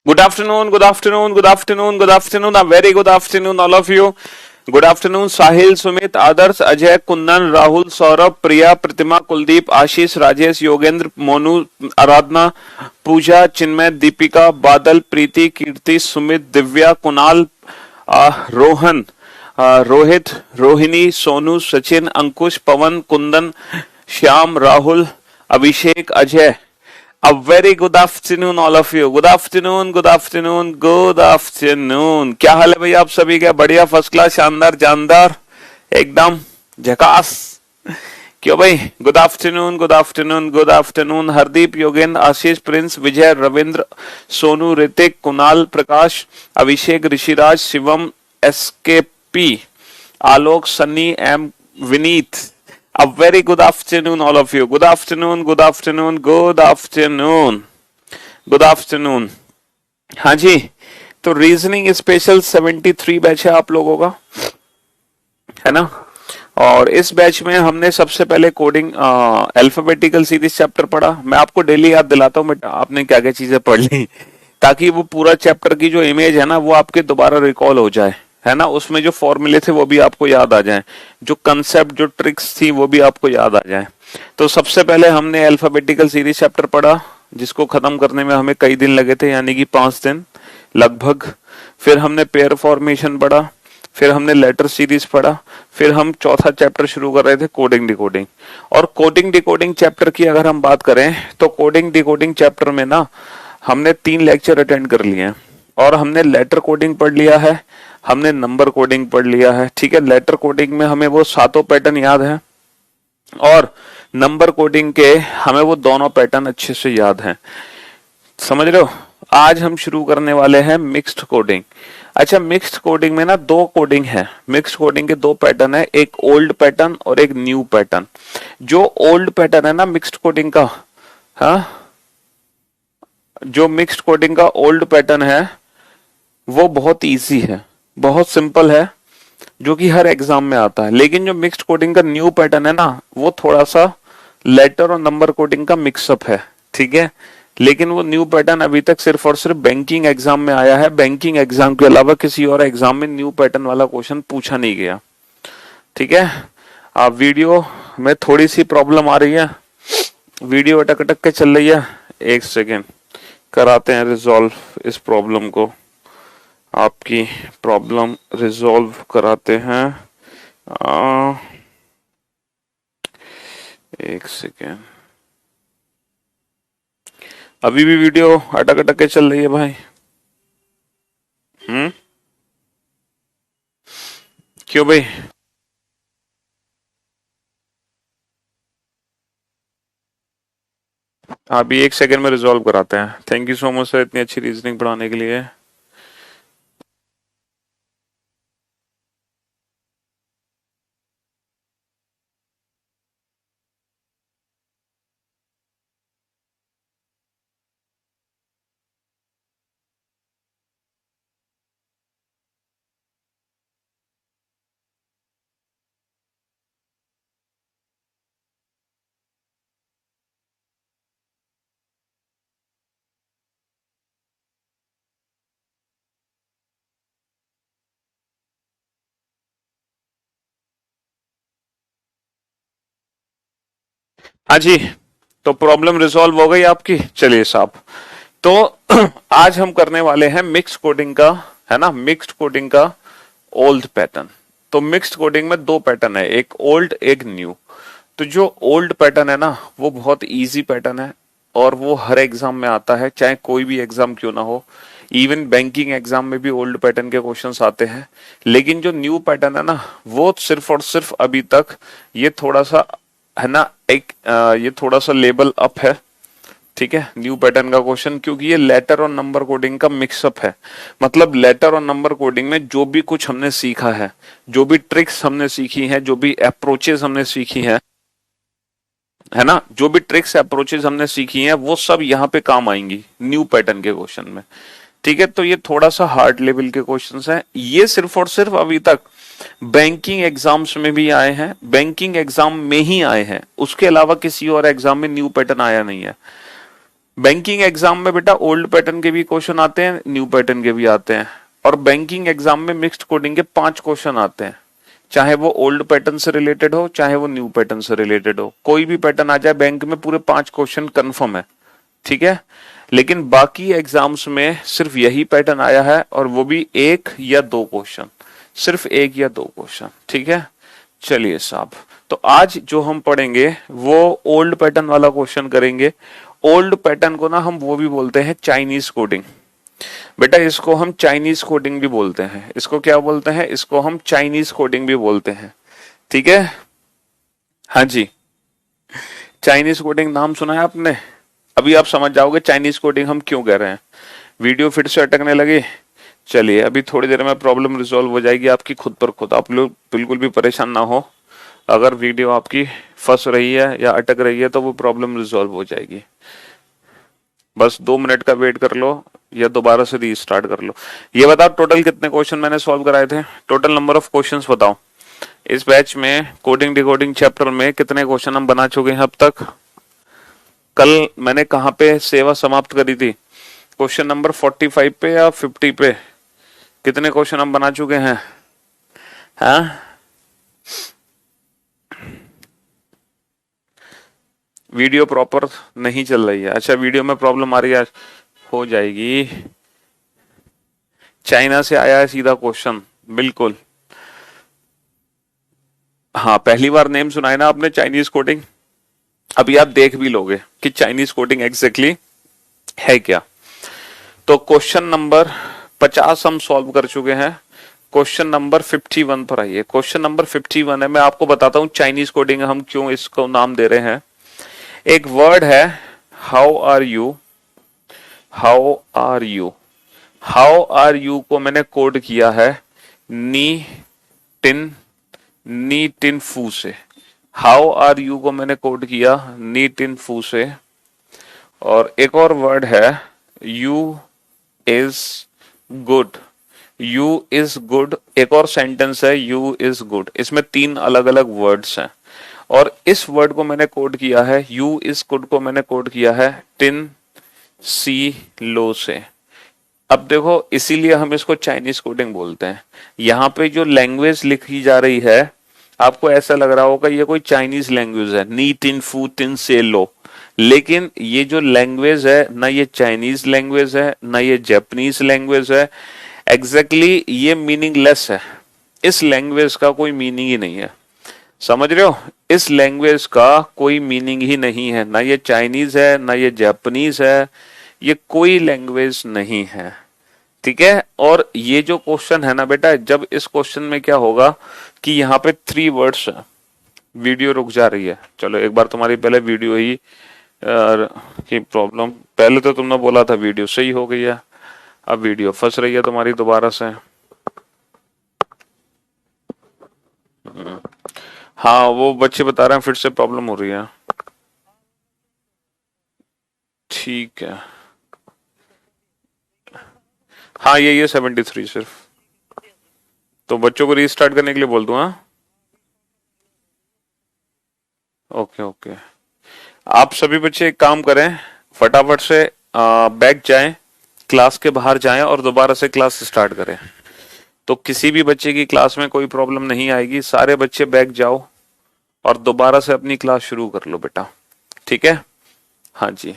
Good afternoon, good afternoon, good afternoon, good afternoon, a very good afternoon, all of you. Good afternoon, Sahil, Sumit, Adarsh, Ajay, Kundan, Rahul, Saurabh, Priya, Pratima, Kuldeep, Ashish, Rajesh, Yogendra, Monu, Aradhana, Pooja, Chinmay, Deepika, Badal, Preeti, Kirti, Sumit, Divya, Kunal, Rohan, Rohit, Rohini, Sonu, Sachin, Ankush, Pawan, Kundan, Shyam, Rahul, Abhishek, Ajay. A very good afternoon, all of you. Good afternoon, good afternoon, good afternoon. क्या हाल है भाई आप सभी का? बढ़िया, first class, शानदार, जानदार, एकदम झकास. क्यों भाई? Good afternoon, good afternoon, good afternoon. Hardeep, Yogendra, Ashish, Prince, Vijay, Ravindra, Sonu, Hrithik, Kunal, Prakash, Abhishek, Rishiraj, Shivam, SKP, Alok, Sunny, M, Vineet. A very good afternoon, all of you. Good afternoon, good afternoon, good afternoon, good afternoon. हाँ जी, तो रीजनिंग स्पेशल 73 बैच है आप लोगों का, है ना? और इस बैच में हमने सबसे पहले कोडिंग अल्फाबेटिकल सीरीज चैप्टर पढ़ा. मैं आपको डेली याद दिलाता हूँ बेटा आपने क्या क्या चीजें पढ़ ली, ताकि वो पूरा चैप्टर की जो इमेज है ना वो आपके दोबारा रिकॉल हो जाए, है ना? उसमें जो फॉर्मूले थे वो भी आपको याद आ जाए, जो कंसेप्ट जो ट्रिक्स थी वो भी आपको याद आ जाए. तो सबसे पहले हमने अल्फाबेटिकल सीरीज चैप्टर पढ़ा, जिसको खत्म करने में हमें कई दिन लगे थे, यानी कि 5 दिन लगभग. फिर हमने पेयर फॉर्मेशन पढ़ा, फिर हमने लेटर सीरीज पढ़ा, फिर हम चौथा चैप्टर शुरू कर रहे थे कोडिंग डिकोडिंग. और कोडिंग डिकोडिंग चैप्टर की अगर हम बात करें तो कोडिंग डिकोडिंग चैप्टर में ना हमने 3 लेक्चर अटेंड कर लिए हैं. और हमने लेटर कोडिंग पढ़ लिया है, हमने नंबर कोडिंग पढ़ लिया है. ठीक है, लेटर कोडिंग में हमें वो 7 पैटर्न याद है, और नंबर कोडिंग के हमें वो दोनों पैटर्न अच्छे से याद हैं. समझ रहे हो? आज हम शुरू करने वाले हैं मिक्स्ड कोडिंग. अच्छा, मिक्स्ड कोडिंग में ना 2 कोडिंग है. मिक्स्ड कोडिंग के 2 पैटर्न है, एक ओल्ड पैटर्न और एक न्यू पैटर्न. जो ओल्ड पैटर्न है ना मिक्स्ड कोडिंग का, हाँ, जो मिक्स्ड कोडिंग का ओल्ड पैटर्न है वो बहुत इजी है, बहुत सिंपल है, जो कि हर एग्जाम में आता है. लेकिन जो मिक्स्ड कोडिंग का न्यू पैटर्न है ना वो थोड़ा सा लेटर और नंबर कोडिंग का मिक्सअप है. ठीक है, लेकिन वो न्यू पैटर्न अभी तक सिर्फ और सिर्फ बैंकिंग एग्जाम में आया है. बैंकिंग एग्जाम के अलावा किसी और एग्जाम में न्यू पैटर्न वाला क्वेश्चन पूछा नहीं गया. ठीक है, आप वीडियो में थोड़ी सी प्रॉब्लम आ रही है, वीडियो अटक अटक के चल रही है. एक सेकेंड, कराते हैं रिजॉल्व इस प्रॉब्लम को, आपकी प्रॉब्लम रिजॉल्व कराते हैं. एक सेकेंड, अभी भी वीडियो अटक अटक के चल रही है भाई. क्यों भाई? अभी 1 सेकेंड में रिजॉल्व कराते हैं. Thank you so much sir इतनी अच्छी रीजनिंग पढ़ाने के लिए. हाँ जी, तो प्रॉब्लम रिजॉल्व हो गई आपकी. चलिए साहब, तो आज हम करने वाले हैं मिक्स कोडिंग का, है ना? मिक्स्ड कोडिंग का ओल्ड पैटर्न. तो मिक्स्ड कोडिंग में 2 पैटर्न है, एक ओल्ड एक न्यू. तो जो ओल्ड पैटर्न है ना वो बहुत इजी पैटर्न है, और वो हर एग्जाम में आता है, चाहे कोई भी एग्जाम क्यों ना हो. इवन बैंकिंग एग्जाम में भी ओल्ड पैटर्न के क्वेश्चंस आते हैं. लेकिन जो न्यू पैटर्न है ना वो सिर्फ और सिर्फ अभी तक ये थोड़ा सा, है ना, ये थोड़ा सा लेवल अप है. ठीक है, न्यू पैटर्न का क्वेश्चन, क्योंकि ये लेटर और नंबर कोडिंग का मिक्सअप है. मतलब लेटर और नंबर कोडिंग में जो भी कुछ हमने सीखा है, जो भी ट्रिक्स हमने सीखी हैं, जो भी अप्रोचेस हमने सीखी हैं, है ना, जो भी ट्रिक्स अप्रोचेस हमने सीखी हैं वो सब यहाँ पे काम आएंगी न्यू पैटर्न के क्वेश्चन में. ठीक है, तो ये थोड़ा सा हार्ड लेवल के क्वेश्चंस हैं. ये सिर्फ और सिर्फ अभी तक बैंकिंग एग्जाम्स में भी आए हैं, बैंकिंग एग्जाम में ही आए हैं, उसके अलावा किसी और एग्जाम में न्यू पैटर्न आया नहीं है. बैंकिंग एग्जाम में बेटा ओल्ड पैटर्न के भी क्वेश्चन आते हैं, न्यू पैटर्न के भी आते हैं, और बैंकिंग एग्जाम में मिक्स्ड कोडिंग के 5 क्वेश्चन आते हैं, चाहे वो ओल्ड पैटर्न से रिलेटेड हो चाहे वो न्यू पैटर्न से रिलेटेड हो, कोई भी पैटर्न आ जाए बैंक में पूरे 5 क्वेश्चन कंफर्म है, ठीक है। लेकिन बाकी एग्जाम्स में सिर्फ यही पैटर्न आया है, और वो भी 1 या 2 क्वेश्चन, सिर्फ 1 या 2 क्वेश्चन, ठीक है। चलिए साहब, तो आज जो हम पढ़ेंगे वो ओल्ड पैटर्न वाला क्वेश्चन करेंगे। ओल्ड पैटर्न को ना हम वो भी बोलते हैं चाइनीज कोडिंग। बेटा इसको हम चाइनीज कोडिंग भी बोलते हैं, इसको क्या बोलते हैं, इसको हम चाइनीज कोडिंग भी बोलते हैं, ठीक है। हाँ जी, चाइनीज कोडिंग नाम सुना है आपने? अभी आप समझ जाओगे चाइनीज कोडिंग हम क्यों कह रहे हैं। वीडियो फिर से अटकने लगे, चलिए अभी थोड़ी देर में प्रॉब्लम रिजॉल्व हो जाएगी आपकी खुद पर खुद, आप लोग बिल्कुल भी परेशान ना हो। अगर वीडियो आपकी फंस रही है या अटक रही है तो वो प्रॉब्लम रिजॉल्व हो जाएगी, बस 2 मिनट का वेट कर लो या दोबारा से रीस्टार्ट कर लो। ये बताओ टोटल कितने क्वेश्चन मैंने सॉल्व कराए थे, टोटल नंबर ऑफ क्वेश्चंस बताओ। इस बैच में कोडिंग डिकोडिंग चैप्टर में कितने क्वेश्चन हम बना चुके हैं अब तक? कल मैंने कहाँ पे सेवा समाप्त करी थी? क्वेश्चन नंबर 45 पे या 50 पे? कितने क्वेश्चन हम बना चुके हैं? हाँ, वीडियो प्रॉपर नहीं चल रही है, अच्छा वीडियो में प्रॉब्लम आ रही है, हो जाएगी। चाइना से आया है सीधा क्वेश्चन, बिल्कुल। हाँ, पहली बार नेम सुना है ना आपने चाइनीज कोडिंग, अभी आप देख भी लोगे कि चाइनीज कोडिंग एग्जैक्टली है क्या। तो क्वेश्चन नंबर 50 हम सॉल्व कर चुके हैं, क्वेश्चन नंबर 51 पर आइए। क्वेश्चन नंबर 51 है, मैं आपको बताता हूं चाइनीज कोडिंग हम क्यों इसको नाम दे रहे हैं। एक वर्ड है how are you, how are you, how are you को मैंने कोड किया है नी टिन, नी टिन फू से। हाउ आर यू को मैंने कोड किया नी टिन फू से। और एक और वर्ड है you is good, you is good, एक और सेंटेंस है यू इज गुड। इसमें 3 अलग अलग वर्ड्स हैं, और इस वर्ड को मैंने कोड किया है, यू इज गुड को मैंने कोड किया है टिन सी लो से। अब देखो इसीलिए हम इसको चाइनीज कोडिंग बोलते हैं। यहाँ पे जो लैंग्वेज लिखी जा रही है आपको ऐसा लग रहा होगा ये कोई चाइनीज लैंग्वेज है, नी टिन फू टिन से लो, लेकिन ये जो लैंग्वेज है ना ये चाइनीज लैंग्वेज है ना ये जापानीज लैंग्वेज है, एग्जैक्टली ये मीनिंगलेस है। इस लैंग्वेज का कोई मीनिंग ही नहीं है, समझ रहे हो? इस लैंग्वेज का कोई मीनिंग ही नहीं है, ना ये चाइनीज है ना ये जापानीज है, ये कोई लैंग्वेज नहीं है, ठीक है। और ये जो क्वेश्चन है ना बेटा, जब इस क्वेश्चन में क्या होगा कि यहाँ पे 3 वर्ड्स है। वीडियो रुक जा रही है, चलो एक बार तुम्हारी पहले वीडियो ही की प्रॉब्लम, पहले तो तुमने बोला था वीडियो सही हो गई है, अब वीडियो फंस रही है तुम्हारी दोबारा से। हाँ वो बच्चे बता रहे हैं फिर से प्रॉब्लम हो रही है, ठीक है। हाँ ये 73 सिर्फ, तो बच्चों को रीस्टार्ट करने के लिए बोल दूं? हाँ ओके ओके। आप सभी बच्चे एक काम करें, फटाफट से बैग जाएं, क्लास के बाहर जाएं और दोबारा से क्लास स्टार्ट करें, तो किसी भी बच्चे की क्लास में कोई प्रॉब्लम नहीं आएगी। सारे बच्चे बैग जाओ और दोबारा से अपनी क्लास शुरू कर लो बेटा, ठीक है। हाँ जी,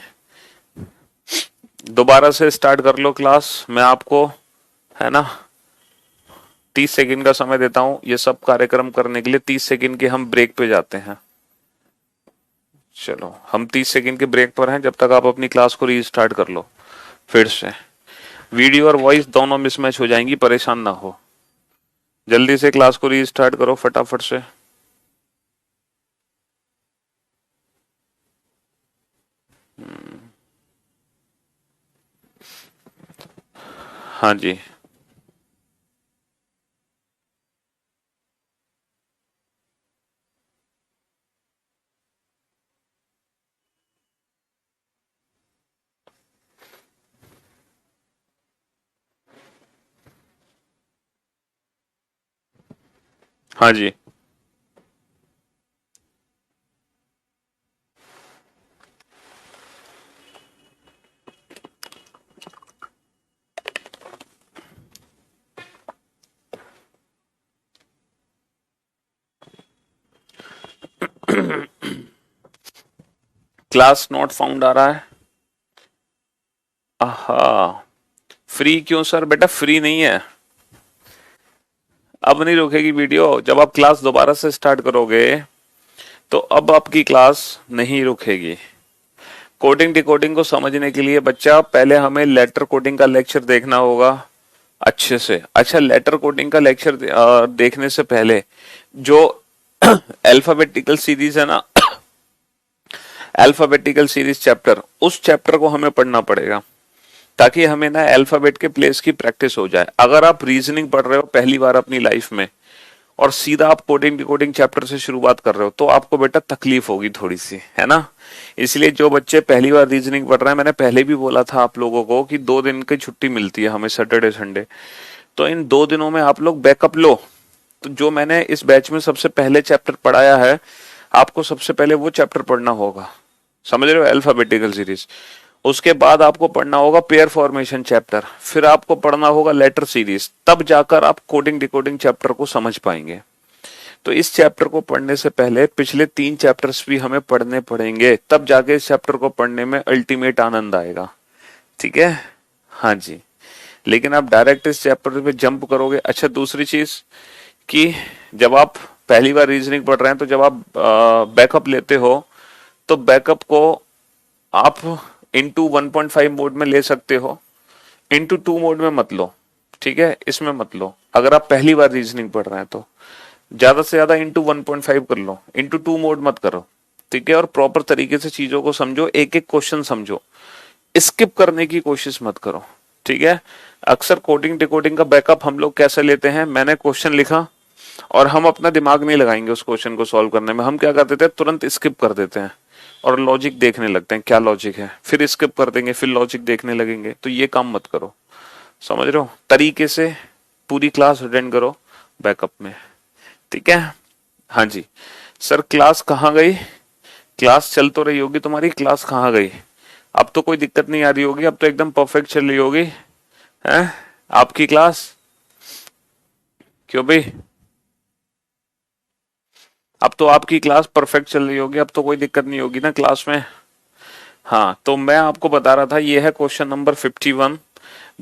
दोबारा से स्टार्ट कर लो क्लास। मैं आपको है ना 30 सेकंड का समय देता हूं ये सब कार्यक्रम करने के लिए। 30 सेकंड के हम ब्रेक पे जाते हैं, चलो हम 30 सेकंड के ब्रेक पर हैं, जब तक आप अपनी क्लास को रीस्टार्ट कर लो। फिर से वीडियो और वॉइस दोनों मिसमैच हो जाएंगी, परेशान ना हो, जल्दी से क्लास को रीस्टार्ट करो फटाफट से। हाँ जी, हाँ जी, क्लास नॉट फाउंड आ रहा है। आहा, फ्री क्यों सर? बेटा फ्री नहीं है, अब नहीं रुकेगी वीडियो। जब आप क्लास दोबारा से स्टार्ट करोगे तो अब आपकी क्लास नहीं रुकेगी। कोडिंग डिकोडिंग को समझने के लिए बच्चा पहले हमें लेटर कोडिंग का लेक्चर देखना होगा अच्छे से। अच्छा, लेटर कोडिंग का लेक्चर देखने से पहले जो अल्फाबेटिकल सीरीज है ना, अल्फाबेटिकल सीरीज चैप्टर, उस चैप्टर को हमें पढ़ना पड़ेगा ताकि हमें ना अल्फाबेट के प्लेस की प्रैक्टिस हो जाए। अगर आप रीजनिंग पढ़ रहे हो पहली बार अपनी लाइफ में और सीधा आप कोडिंग डिकोडिंग चैप्टर से शुरुआत कर रहे हो तो आपको बेटा तकलीफ होगी थोड़ी सी, है ना। इसलिए जो बच्चे पहली बार रीजनिंग पढ़ रहे हैं, मैंने पहले भी बोला था आप लोगों को कि 2 दिन की छुट्टी मिलती है हमें, सैटरडे संडे, तो इन 2 दिनों में आप लोग बैकअप लो। तो जो मैंने इस बैच में सबसे पहले चैप्टर पढ़ाया है, आपको सबसे पहले वो चैप्टर पढ़ना होगा, समझ रहे हो, अल्फाबेटिकल सीरीज। उसके बाद आपको पढ़ना होगा पेयर फॉर्मेशन चैप्टर, फिर आपको पढ़ना होगा लेटर सीरीज, तब जाकर आप कोडिंग डिकोडिंग चैप्टर को समझ पाएंगे। तो इस चैप्टर को पढ़ने से पहले पिछले 3 चैप्टर्स भी हमें पढ़ने पड़ेंगे, तब जाके इस चैप्टर को पढ़ने में अल्टीमेट आनंद आएगा, ठीक है। हाँ जी, लेकिन आप डायरेक्ट इस चैप्टर पे जंप करोगे। अच्छा, दूसरी चीज कि जब आप पहली बार रीजनिंग पढ़ रहे हैं तो जब आप बैकअप लेते हो तो बैकअप को आप इंटू 1.5 मोड में ले सकते हो, इंटू 2 मोड में मत लो, ठीक है, इसमें मत लो। अगर आप पहली बार रीजनिंग पढ़ रहे हैं तो ज्यादा से ज्यादा इंटू 1.5 कर लो, इंटू 2 मोड मत करो, ठीक है। और प्रॉपर तरीके से चीजों को समझो, एक एक क्वेश्चन समझो, स्किप करने की कोशिश मत करो, ठीक है। अक्सर कोडिंग डिकोडिंग का बैकअप हम लोग कैसे लेते हैं, मैंने क्वेश्चन लिखा और हम अपना दिमाग नहीं लगाएंगे उस क्वेश्चन को सॉल्व करने में, हम क्या कर देते हैं, तुरंत स्किप कर देते हैं और लॉजिक देखने लगते हैं, क्या लॉजिक है, फिर स्किप कर देंगे, फिर लॉजिक देखने लगेंगे। तो ये काम मत करो, समझ रहे हो, तरीके से पूरी क्लास अटेंड करो बैकअप में, ठीक है। हाँ जी सर, क्लास कहाँ गई? क्लास चल तो रही होगी तुम्हारी, क्लास कहाँ गई? अब तो कोई दिक्कत नहीं आ रही होगी, अब तो एकदम परफेक्ट चल रही होगी, है आपकी क्लास? क्यों भाई, अब तो आपकी क्लास परफेक्ट चल रही होगी, अब तो कोई दिक्कत नहीं होगी ना क्लास में। हाँ, तो मैं आपको बता रहा था, ये है question number 51।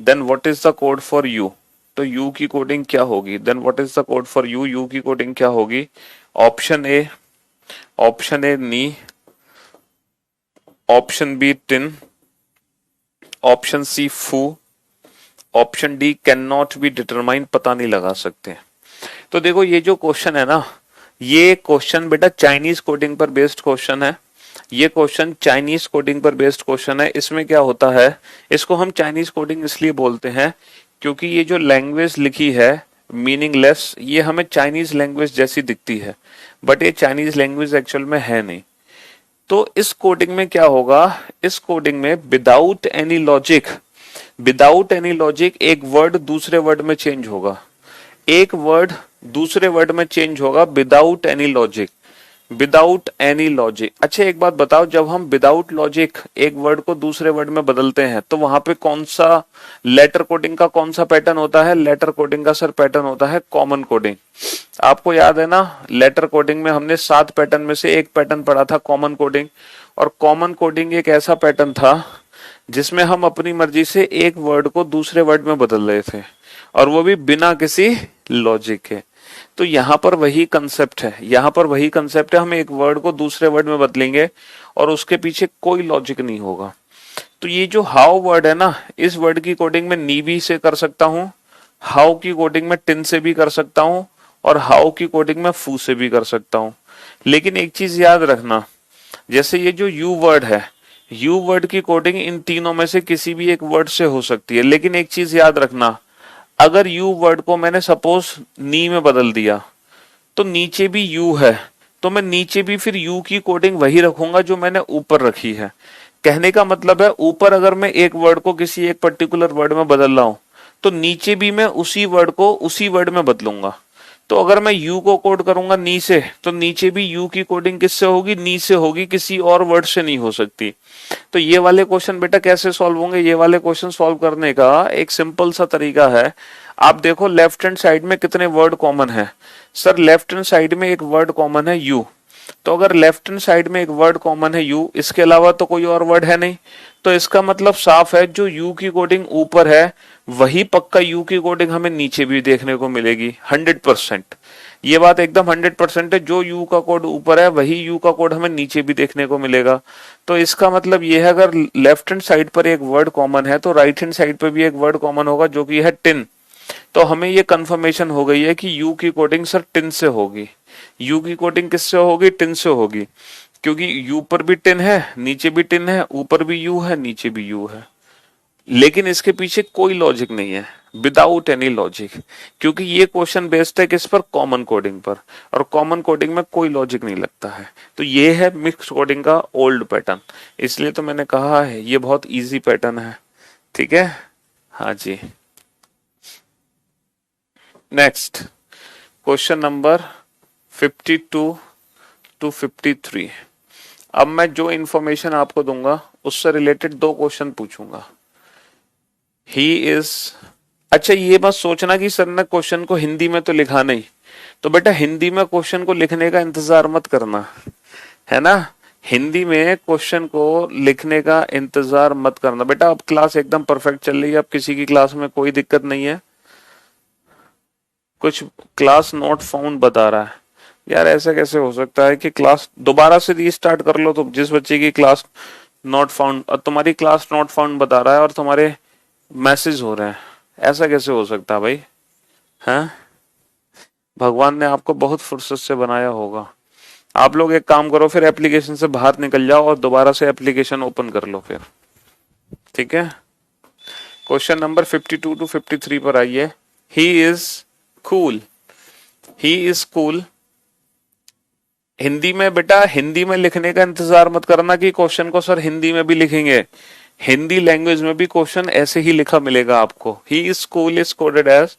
Then what is the code for you? तो यू की कोडिंग क्या होगी? Then what is the code for you? You की कोडिंग क्या होगी? ऑप्शन ए नी, ऑप्शन बी टिन, ऑप्शन सी फू, option D can not be determine, पता नहीं लगा सकते। तो देखो, ये जो क्वेश्चन है ना, ये क्वेश्चन बेटा चाइनीज कोडिंग पर बेस्ड क्वेश्चन है। ये क्वेश्चन चाइनीज कोडिंग पर बेस्ड क्वेश्चन है। इसमें क्या होता है, इसको हम चाइनीज कोडिंग इसलिए बोलते हैं क्योंकि ये जो लैंग्वेज लिखी है मीनिंगलेस, ये हमें चाइनीज लैंग्वेज जैसी दिखती है, बट ये चाइनीज लैंग्वेज एक्चुअल में है नहीं। तो इस कोडिंग में क्या होगा, इस कोडिंग में विदाउट एनी लॉजिक एक वर्ड दूसरे वर्ड में चेंज होगा, एक वर्ड दूसरे वर्ड में चेंज होगा without any logic, without any logic. अच्छा, एक बात बताओ, जब हम विदाउट लॉजिक एक वर्ड को दूसरे वर्ड में बदलते हैं तो वहां पे कौन सा लेटर कोडिंग का कौन सा पैटर्न होता है? लेटर कोडिंग का सर पैटर्न होता है कॉमन कोडिंग। आपको याद है ना, लेटर कोडिंग में हमने 7 पैटर्न में से एक पैटर्न पढ़ा था कॉमन कोडिंग। और कॉमन कोडिंग एक ऐसा पैटर्न था जिसमें हम अपनी मर्जी से एक वर्ड को दूसरे वर्ड में बदल रहे थे, और वो भी बिना किसी लॉजिक के। तो यहाँ पर वही कंसेप्ट है, यहाँ पर वही कंसेप्ट है, हम एक वर्ड को दूसरे वर्ड में बदलेंगे और उसके पीछे कोई लॉजिक नहीं होगा। तो ये जो हाउ वर्ड है ना, इस वर्ड की कोडिंग में नी भी से कर सकता हूँ, हाउ की कोडिंग में टिन से भी कर सकता हूँ, और हाउ की कोडिंग में फू से भी कर सकता हूँ। लेकिन एक चीज याद रखना, जैसे ये जो यू वर्ड है, यू वर्ड की कोडिंग इन तीनों में से किसी भी एक वर्ड से हो सकती है। लेकिन एक चीज याद रखना, अगर यू वर्ड को मैंने सपोज नी में बदल दिया तो नीचे भी यू है, तो मैं नीचे भी फिर यू की कोडिंग वही रखूंगा जो मैंने ऊपर रखी है। कहने का मतलब है, ऊपर अगर मैं एक वर्ड को किसी एक पर्टिकुलर वर्ड में बदल रहा हूं तो नीचे भी मैं उसी वर्ड को उसी वर्ड में बदलूंगा। तो अगर मैं यू को कोड करूंगा नी से, तो नीचे भी यू की कोडिंग किससे होगी? नी से होगी, किसी और वर्ड से नहीं हो सकती। तो ये वाले क्वेश्चन बेटा कैसे सॉल्व होंगे? ये वाले क्वेश्चन सॉल्व करने का एक सिंपल सा तरीका है। आप देखो लेफ्ट हैंड साइड में कितने वर्ड कॉमन है। सर लेफ्ट हैंड साइड में एक वर्ड कॉमन है यू, तो अगर लेफ्ट हैंड साइड में एक वर्ड कॉमन है यू, इसके अलावा तो कोई और वर्ड है नहीं, तो इसका मतलब साफ है जो यू की कोडिंग ऊपर है वही पक्का यू की कोडिंग हमें नीचे भी देखने को मिलेगी 100%। ये बात एकदम 100% है, जो यू का कोड ऊपर है वही यू का कोड हमें नीचे भी देखने को मिलेगा। तो इसका मतलब ये है अगर लेफ्ट हैंड साइड पर एक वर्ड कॉमन है तो राइट हैंड साइड पर भी एक वर्ड कॉमन होगा जो कि है टिन। तो हमें ये कंफर्मेशन हो गई है कि यू की कोडिंग सर टिन से होगी। यू की कोडिंग किससे होगी? टिन से होगी, क्योंकि यू पर भी टिन है, नीचे भी टिन है, ऊपर भी यू है, नीचे भी यू है। लेकिन इसके पीछे कोई लॉजिक नहीं है, विदाउट एनी लॉजिक, क्योंकि ये क्वेश्चन बेस्ड है किस पर? कॉमन कोडिंग पर, और कॉमन कोडिंग में कोई लॉजिक नहीं लगता है। तो ये है मिक्स कोडिंग का ओल्ड पैटर्न, इसलिए तो मैंने कहा है ये बहुत इजी पैटर्न है। ठीक है, हाँ जी। Next question number 52 to 53। अब मैं जो इंफॉर्मेशन आपको दूंगा उससे रिलेटेड दो क्वेश्चन पूछूंगा। ही इज, अच्छा ये मत सोचना कि सर ने क्वेश्चन को हिंदी में तो लिखा नहीं, तो बेटा हिंदी में क्वेश्चन को लिखने का इंतजार मत करना, है ना। हिंदी में क्वेश्चन को लिखने का इंतजार मत करना बेटा। अब क्लास एकदम परफेक्ट चल रही है, अब किसी की क्लास में कोई दिक्कत नहीं है। कुछ क्लास नॉट फाउंड बता रहा है, यार ऐसा कैसे हो सकता है कि क्लास दोबारा से रीस्टार्ट कर लो। तो जिस बच्चे की क्लास नॉट फाउंड, तुम्हारी क्लास नॉट फाउंड बता रहा है और तुम्हारे मैसेज हो रहे हैं, ऐसा कैसे हो सकता है भाई? हैं, भगवान ने आपको बहुत फुर्सत से बनाया होगा। आप लोग एक काम करो, फिर एप्लीकेशन से बाहर निकल जाओ और दोबारा से एप्लीकेशन ओपन कर लो फिर, ठीक है। क्वेश्चन नंबर 52 टू 53 पर आइए। ही is cool, he is cool. Hindi में बेटा, हिंदी में लिखने का इंतजार मत करना कि क्वेश्चन को सर हिंदी में भी लिखेंगे। हिंदी लैंग्वेज में भी क्वेश्चन ऐसे ही लिखा मिलेगा आपको। He is cool is coded as,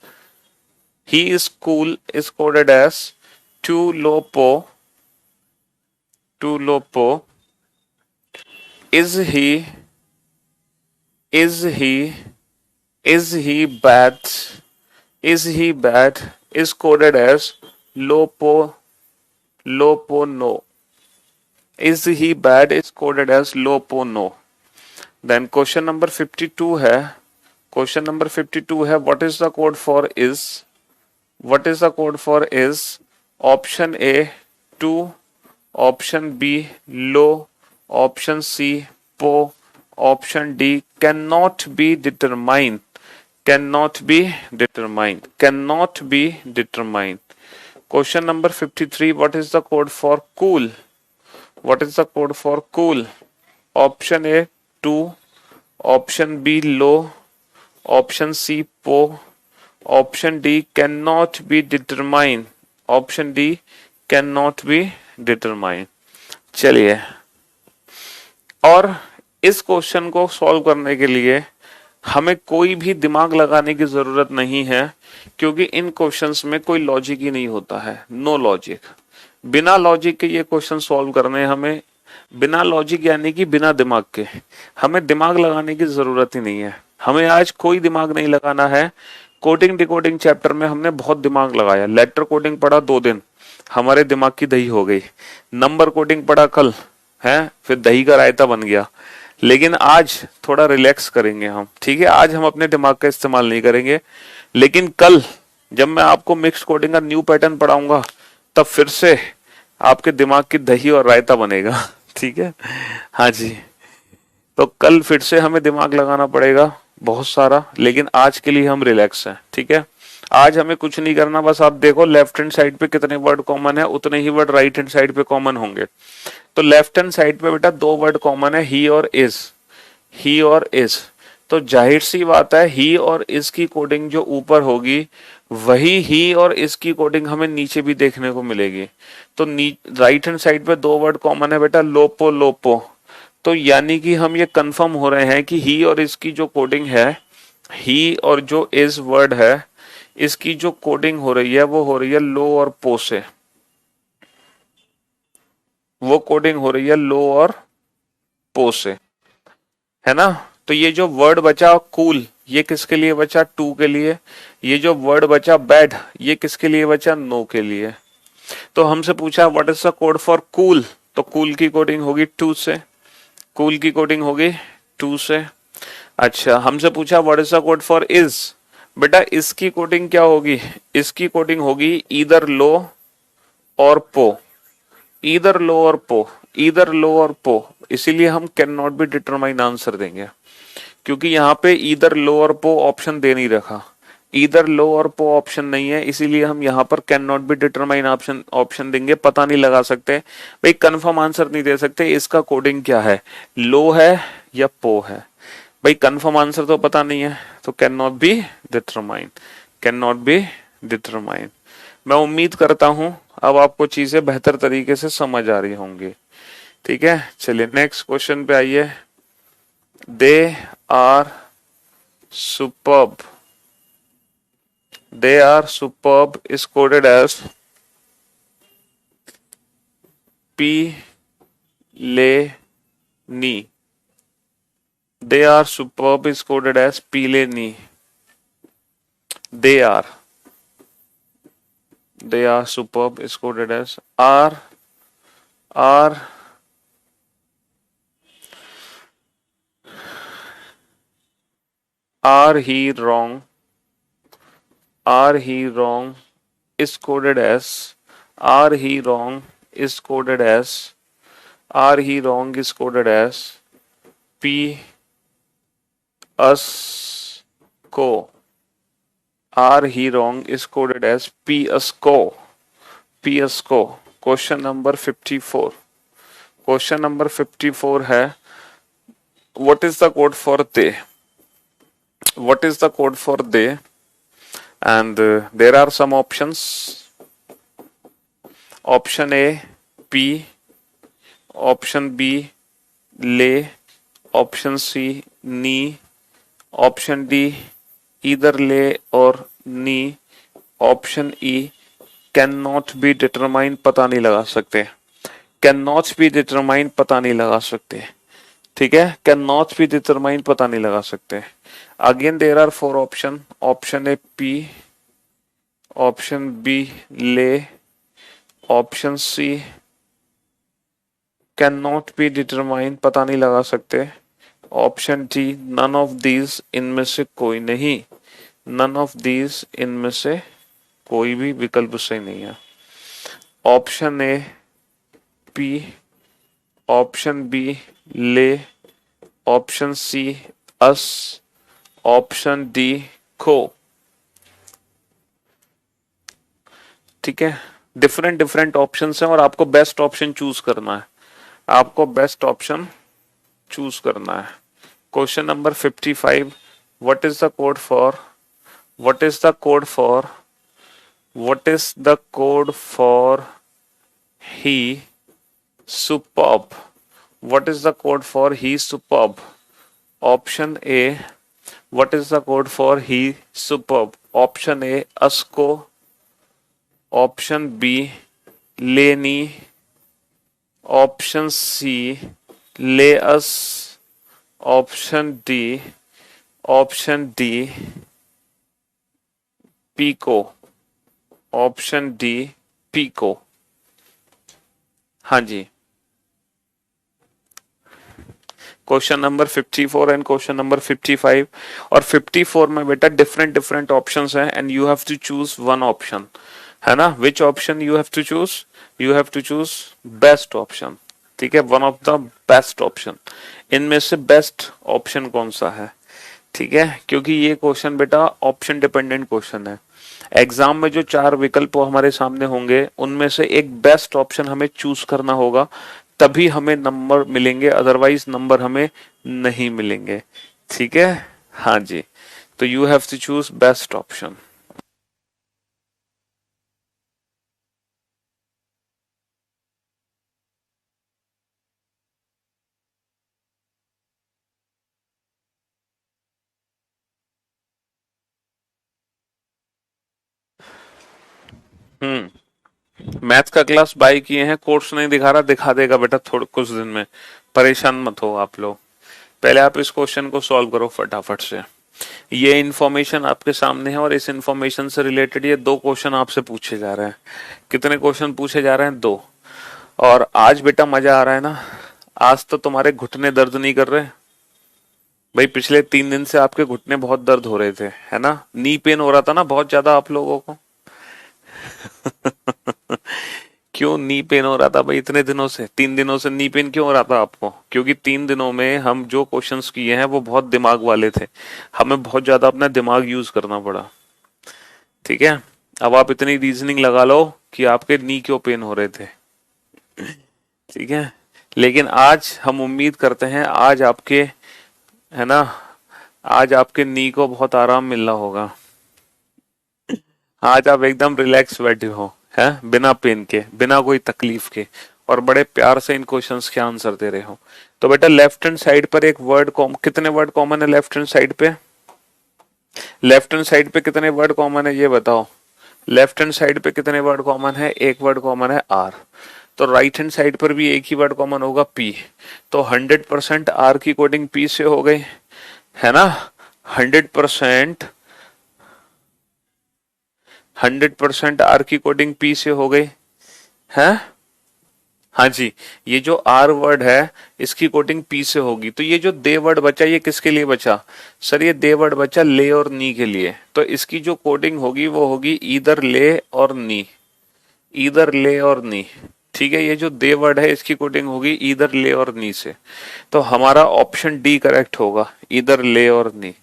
he is cool is coded as to लोपो, टू लोपो। Is he, is he, is he bad, is he bad is coded as लोपो, लोपोनो। Is he bad is coded as lopono. Then question number 52 है, question number 52 है what is the code for is, what is the code for is? Option A 2, option B low, option C po, option D cannot be determined, cannot be determined, cannot be determined. Question number 53, what is the code for cool? What is the code for cool? Option A 2, option B low, option C po, option D cannot be determined, option D cannot be determined. चलिए, और इस question को solve करने के लिए हमें कोई भी दिमाग लगाने की जरूरत नहीं है, क्योंकि इन क्वेश्चंस में कोई लॉजिक ही नहीं होता है, नो लॉजिक। बिना लॉजिक के ये क्वेश्चन सॉल्व करने हमें, बिना लॉजिक यानी कि बिना दिमाग के, हमें दिमाग लगाने की जरूरत ही नहीं है। हमें आज कोई दिमाग नहीं लगाना है। कोडिंग डिकोडिंग चैप्टर में हमने बहुत दिमाग लगाया। लेटर कोडिंग पढ़ा 2 दिन, हमारे दिमाग की दही हो गई। नंबर कोडिंग पढ़ा कल, है फिर दही का रायता बन गया। लेकिन आज थोड़ा रिलैक्स करेंगे हम, ठीक है। आज हम अपने दिमाग का इस्तेमाल नहीं करेंगे, लेकिन कल जब मैं आपको मिक्स कोडिंग का न्यू पैटर्न पढ़ाऊंगा तब फिर से आपके दिमाग की दही और रायता बनेगा, ठीक है। हाँ जी, तो कल फिर से हमें दिमाग लगाना पड़ेगा बहुत सारा, लेकिन आज के लिए हम रिलैक्स हैं, ठीक है। आज हमें कुछ नहीं करना, बस आप देखो लेफ्ट हैंड साइड पे कितने वर्ड कॉमन है, उतने ही वर्ड राइट हैंड साइड पे कॉमन होंगे। तो लेफ्ट हैंड साइड पे बेटा 2 वर्ड कॉमन है, ही और इज, ही और इज। तो जाहिर सी बात है ही और इज की कोडिंग जो ऊपर होगी वही ही और इज की कोडिंग हमें नीचे भी देखने को मिलेगी। तो राइट हैंड साइड पे 2 वर्ड कॉमन है बेटा, लोपो लोपो। तो यानी कि हम ये कंफर्म हो रहे हैं कि ही और इज की जो कोडिंग है, ही और जो इज वर्ड है, इसकी जो कोडिंग हो रही है वो हो रही है लो और पो से, वो कोडिंग हो रही है लो और पो से, है ना। तो ये जो वर्ड बचा कूल, ये किसके लिए बचा? टू के लिए। ये जो वर्ड बचा बैड, ये किसके लिए बचा? नो के लिए। तो हमसे पूछा what is the code for cool, तो कूल की कोडिंग होगी 2 से, कूल की कोडिंग होगी 2 से। अच्छा, हमसे पूछा what is the code for is, बेटा इसकी कोडिंग क्या होगी, इसकी कोडिंग होगी ईदर लो और पो, ईदर लो और पो, ईदर लो और पो, इसीलिए हम can not be determine answer देंगे, क्योंकि यहाँ पे ईदर लो और पो ऑप्शन दे नहीं रखा, ईदर लो और पो ऑप्शन नहीं है, इसीलिए हम यहाँ पर can not be determine option देंगे, पता नहीं लगा सकते भाई, कंफर्म आंसर नहीं दे सकते इसका कोडिंग क्या है, लो है या पो है, भाई कंफर्म आंसर तो पता नहीं है, तो can not be determine, can not be determine. मैं उम्मीद करता हूं अब आपको चीजें बेहतर तरीके से समझ आ रही होंगी। ठीक है, चलिए नेक्स्ट क्वेश्चन पे आइए। They are superb, they are superb is coded as पी ले नी, they are superb is coded as Pileni, they are superb is coded as are he wrong, are he wrong is coded as, are he wrong is coded as, are he wrong is coded as P us को, are he wrong is coded as P us को, P us को। Question number 54, question number 54 है what is the code for they, what is the code for they, and there are some options, option A P, option B ले, option C नी, option D इधर ले और नी, option E can not be determine पता नहीं लगा सकते, कैन नॉट बी डिटरमाइन पता नहीं लगा सकते, ठीक है, कैन नॉट बी डिटरमाइन पता नहीं लगा सकते। Again there are 4 option, option A पी, ऑप्शन बी ले, option C can not be determine पता नहीं लगा सकते, option D none of these इनमें से कोई नहीं, नन ऑफ दीज इनमें से कोई भी विकल्प सही नहीं है। ऑप्शन ए पी, ऑप्शन बी ले, ऑप्शन सी अस, ऑप्शन डी खो। ठीक है, डिफरेंट डिफरेंट ऑप्शंस हैं और आपको बेस्ट ऑप्शन चूज करना है, आपको बेस्ट ऑप्शन चूज करना है। Question number 55, what is the code for, what is the code for, what is the code for he superb, what is the code for he superb. Option A what is the code for he superb, option A अस्को, option B लेनी, option C ले अस, option D पीको, option D पीको। हाँ जी, question number 54 and question number 55 और 54 में बेटा डिफरेंट डिफरेंट ऑप्शंस हैं and you have to choose one option, है ना। Which option you have to choose, you have to choose best option, ठीक है, one of the best option. इनमें से बेस्ट ऑप्शन कौन सा है, ठीक है, क्योंकि ये क्वेश्चन बेटा ऑप्शन डिपेंडेंट क्वेश्चन है। एग्जाम में जो 4 विकल्प हमारे सामने होंगे उनमें से एक बेस्ट ऑप्शन हमें चूज करना होगा, तभी हमें नंबर मिलेंगे, अदरवाइज नंबर हमें नहीं मिलेंगे, ठीक है। हाँ जी, तो you have to choose best option. Math का क्लास बाय किए हैं, कोर्स नहीं दिखा रहा, दिखा देगा बेटा थोड़े कुछ दिन में, परेशान मत हो आप लोग। पहले आप इस क्वेश्चन को सॉल्व करो फटाफट से। ये इंफॉर्मेशन आपके सामने है और इस इंफॉर्मेशन से रिलेटेड ये 2 क्वेश्चन आपसे पूछे जा रहे हैं। कितने क्वेश्चन पूछे जा रहे हैं? 2। और आज बेटा मजा आ रहा है ना, आज तो तुम्हारे घुटने दर्द नहीं कर रहे भाई। पिछले 3 दिन से आपके घुटने बहुत दर्द हो रहे थे, है ना? नी पेन हो रहा था ना बहुत ज्यादा आप लोगों को। क्यों नी पेन हो रहा था भाई इतने दिनों से? 3 दिनों से नी पेन क्यों हो रहा था आपको? क्योंकि 3 दिनों में हम जो क्वेश्चंस किए हैं वो बहुत दिमाग वाले थे, हमें बहुत ज्यादा अपना दिमाग यूज करना पड़ा। ठीक है, अब आप इतनी रीजनिंग लगा लो कि आपके नी क्यों पेन हो रहे थे। ठीक है, लेकिन आज हम उम्मीद करते हैं आज आपके, है ना, आज आपके नी को बहुत आराम मिल रहा होगा। आज आप एकदम रिलैक्स बैठे हो, है, बिना पेन के, बिना कोई तकलीफ के, और बड़े प्यार से इन क्वेश्चंस के आंसर दे रहे हो। तो बेटा लेफ्ट हैंड साइड पर एक वर्ड कितने वर्ड कॉमन है लेफ्ट हैंड साइड पे? लेफ्ट हैंड साइड पे कितने वर्ड कॉमन है ये बताओ। लेफ्ट हैंड साइड पे कितने वर्ड कॉमन है? एक वर्ड कॉमन है आर। तो राइट हैंड साइड पर भी एक ही वर्ड कॉमन होगा पी। तो 100% आर की कोडिंग पी से हो गई, है ना? 100% 100% आर की कोडिंग पी से हो गई है। हाँ जी, ये जो आर वर्ड है इसकी कोडिंग पी से होगी। तो ये जो दे वर्ड बचा ये किसके लिए बचा? सर ये दे वर्ड बचा ले और नी के लिए। तो इसकी जो कोडिंग होगी वो होगी ईदर ले और नी, ईदर ले और नी। ठीक है, ये जो दे वर्ड है इसकी कोडिंग होगी ईदर ले और नी से। तो हमारा ऑप्शन डी करेक्ट होगा, ईदर ले और नी।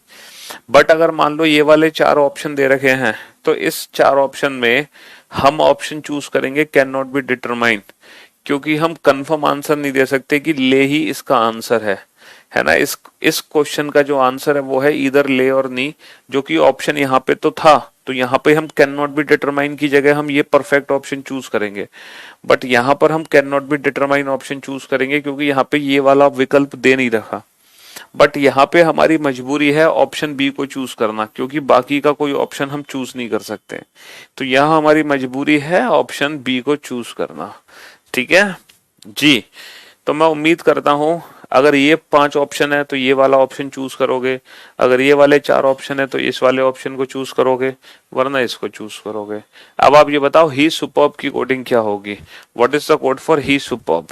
बट अगर मान लो ये वाले 4 ऑप्शन दे रखे हैं तो इस 4 ऑप्शन में हम ऑप्शन चूज करेंगे कैन नॉट बी डिटरमाइन, क्योंकि हम कंफर्म आंसर नहीं दे सकते कि ले ही इसका आंसर है ना? इस क्वेश्चन का जो आंसर है वो है इधर ले और नी, जो कि ऑप्शन यहाँ पे तो था। तो यहाँ पे हम कैन नॉट बी डिटरमाइन की जगह हम ये परफेक्ट ऑप्शन चूज करेंगे। बट यहाँ पर हम can not be determine option choose करेंगे क्योंकि यहाँ पे ये वाला विकल्प दे नहीं रखा। बट यहाँ पे हमारी मजबूरी है ऑप्शन बी को चूज करना, क्योंकि बाकी का कोई ऑप्शन हम चूज नहीं कर सकते। तो यहाँ हमारी मजबूरी है ऑप्शन बी को चूज करना। ठीक है जी, तो मैं उम्मीद करता हूं अगर ये 5 ऑप्शन है तो ये वाला ऑप्शन चूज करोगे, अगर ये वाले 4 ऑप्शन है तो इस वाले ऑप्शन को चूज करोगे, वरना इसको चूज करोगे। अब आप ये बताओ ही सुपर्ब की कोडिंग क्या होगी? What is the code for he superb?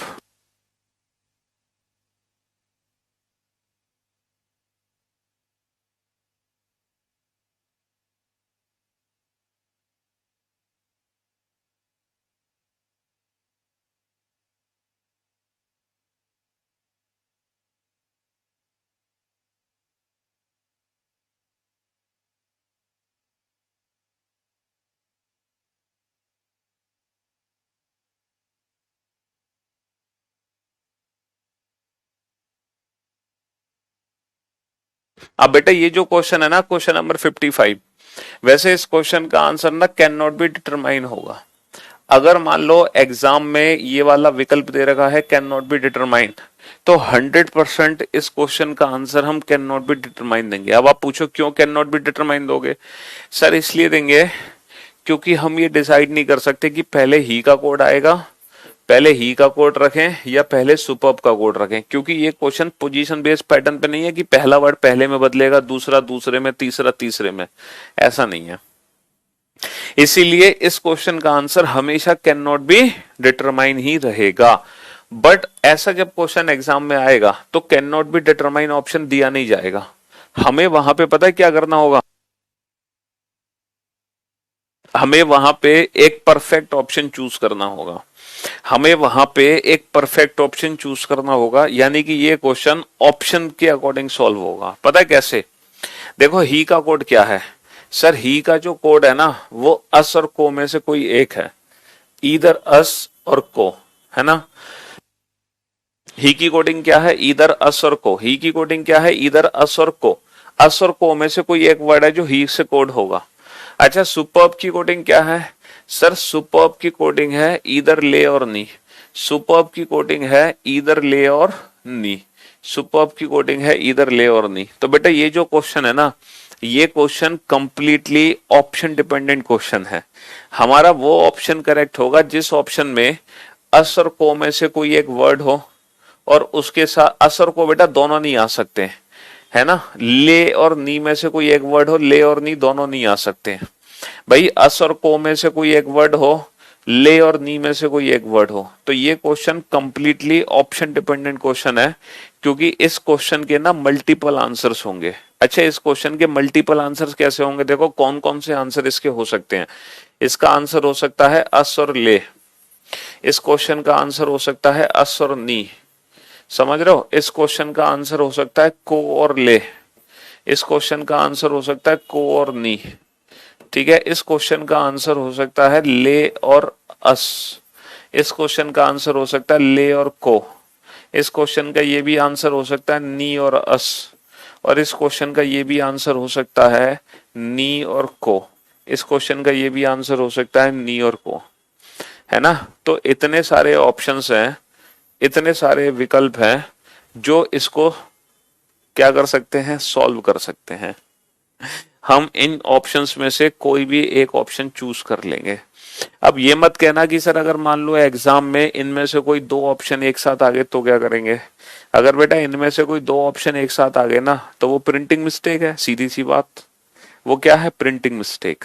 अब बेटा ये जो क्वेश्चन है ना, क्वेश्चन नंबर 55, वैसे इस क्वेश्चन का आंसर ना कैन नॉट बी डिटरमाइन होगा। अगर मान लो एग्जाम में ये वाला विकल्प दे रखा है कैन नॉट बी डिटरमाइन, तो 100% इस क्वेश्चन का आंसर हम कैन नॉट बी डिटरमाइन देंगे। अब आप पूछो क्यों कैन नॉट बी डिटरमाइन दोगे? सर इसलिए देंगे क्योंकि हम ये डिसाइड नहीं कर सकते कि पहले ही का कोड आएगा, पहले ही का कोड रखें या पहले सुपर्ब का कोड रखें, क्योंकि ये क्वेश्चन पोजीशन बेस्ड पैटर्न पे नहीं है कि पहला वर्ड पहले में बदलेगा, दूसरा दूसरे में, तीसरा तीसरे में, ऐसा नहीं है। इसीलिए इस क्वेश्चन का आंसर हमेशा कैन नॉट बी डिटरमाइन ही रहेगा। बट ऐसा जब क्वेश्चन एग्जाम में आएगा तो can not be determine option दिया नहीं जाएगा। हमें वहां पे पता है क्या करना होगा? हमें वहां पे एक परफेक्ट ऑप्शन चूज करना होगा। हमें वहां पे एक परफेक्ट ऑप्शन चूज करना होगा, यानी कि ये क्वेश्चन ऑप्शन के अकॉर्डिंग सॉल्व होगा। पता है कैसे? देखो ही का कोड क्या है? सर ही का जो कोड है ना वो अस और को में से कोई एक है, इधर अस और को, है ना? ही की कोडिंग क्या है? इधर अस और को। ही की कोडिंग क्या है? इधर अस और को। अस और को में से कोई एक वर्ड है जो ही से कोड होगा। अच्छा, सुपर्ब की कोडिंग क्या है? सर सुपर्ब की कोडिंग है इधर ले और नी। सुपर्ब की कोडिंग है इधर ले और नी। सुपर्ब की कोडिंग है इधर ले और नी। तो बेटा ये जो क्वेश्चन है ना, ये question completely option dependent question है। हमारा वो ऑप्शन करेक्ट होगा जिस ऑप्शन में अस और को में से कोई एक वर्ड हो और उसके साथ अस और को बेटा दोनों नहीं आ सकते, है ना। ले और नी में से कोई एक वर्ड हो, ले और नी दोनों नहीं आ सकते हैं भाई। अस और को में से कोई एक वर्ड हो, ले और नी में से कोई एक वर्ड हो, तो ये question completely option dependent question है, क्योंकि इस क्वेश्चन के ना मल्टीपल आंसर्स होंगे। अच्छा, इस क्वेश्चन के मल्टीपल आंसर्स कैसे होंगे, देखो कौन कौन से आंसर इसके हो सकते हैं। इसका आंसर हो सकता है अस और ले, इस क्वेश्चन का आंसर हो सकता है अस और नी, समझ रहे हो। इस क्वेश्चन का आंसर हो सकता है को और ले, इस क्वेश्चन का आंसर हो सकता है को और नी, ठीक है। इस क्वेश्चन का आंसर हो सकता है ले और अस, इस क्वेश्चन का आंसर हो सकता है ले और को, इस क्वेश्चन का ये भी आंसर हो सकता है नी और अस, और इस क्वेश्चन का ये भी आंसर हो सकता है नी और को, इस क्वेश्चन का ये भी आंसर हो सकता है नी और को, है ना। तो इतने सारे ऑप्शंस हैं, इतने सारे विकल्प हैं जो इसको क्या कर सकते हैं, सॉल्व कर सकते हैं। हम इन ऑप्शंस में से कोई भी एक ऑप्शन चूज कर लेंगे। अब ये मत कहना कि सर अगर मान लो एग्जाम में इनमें से कोई दो ऑप्शन एक साथ आ गए तो क्या करेंगे। अगर बेटा इनमें से कोई दो ऑप्शन एक साथ आ गए ना, तो वो प्रिंटिंग मिस्टेक है, सीधी सी बात। वो क्या है, प्रिंटिंग मिस्टेक।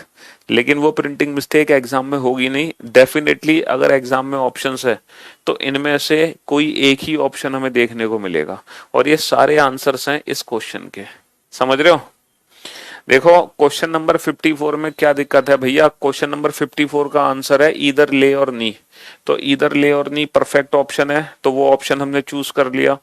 लेकिन वो प्रिंटिंग मिस्टेक एग्जाम में होगी नहीं। डेफिनेटली अगर एग्जाम में ऑप्शंस है तो इनमें से कोई एक ही ऑप्शन हमें देखने को मिलेगा, और ये सारे आंसर्स हैं इस क्वेश्चन के, समझ रहे हो। देखो क्वेश्चन नंबर 54 में क्या दिक्कत है भैया, क्वेश्चन नंबर 54 का आंसर है ईदर ले और नी। तो ईदर ले और नी परफेक्ट ऑप्शन है, तो वो ऑप्शन हमने चूज कर लिया।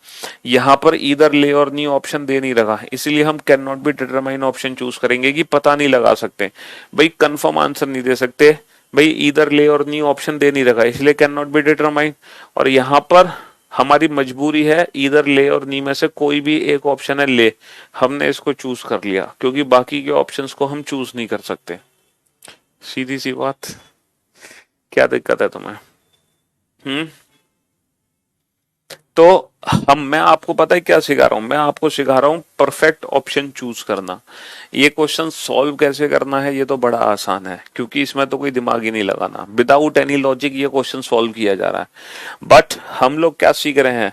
यहाँ पर ईदर ले और नी ऑप्शन दे नहीं रहा, इसीलिए हम can not be determine option choose करेंगे कि पता नहीं लगा सकते भाई, कंफर्म आंसर नहीं दे सकते भाई। ईदर ले और नी ऑप्शन दे नहीं रखा, इसलिए कैन नॉट बी डिटरमाइन। और यहाँ पर हमारी मजबूरी है, इधर ले और नी में से कोई भी एक ऑप्शन है ले, हमने इसको चूज कर लिया, क्योंकि बाकी के ऑप्शंस को हम चूज नहीं कर सकते। सीधी सी बात। क्या दिक्कत है तुम्हें? तो मैं आपको पता है क्या सिखा रहा हूं, मैं आपको सिखा रहा हूं परफेक्ट ऑप्शन चूज करना। ये क्वेश्चन सॉल्व कैसे करना है ये तो बड़ा आसान है, क्योंकि इसमें तो कोई दिमाग ही नहीं लगाना, विदाउट एनी लॉजिक ये क्वेश्चन सॉल्व किया जा रहा है। बट हम लोग क्या सीख रहे हैं,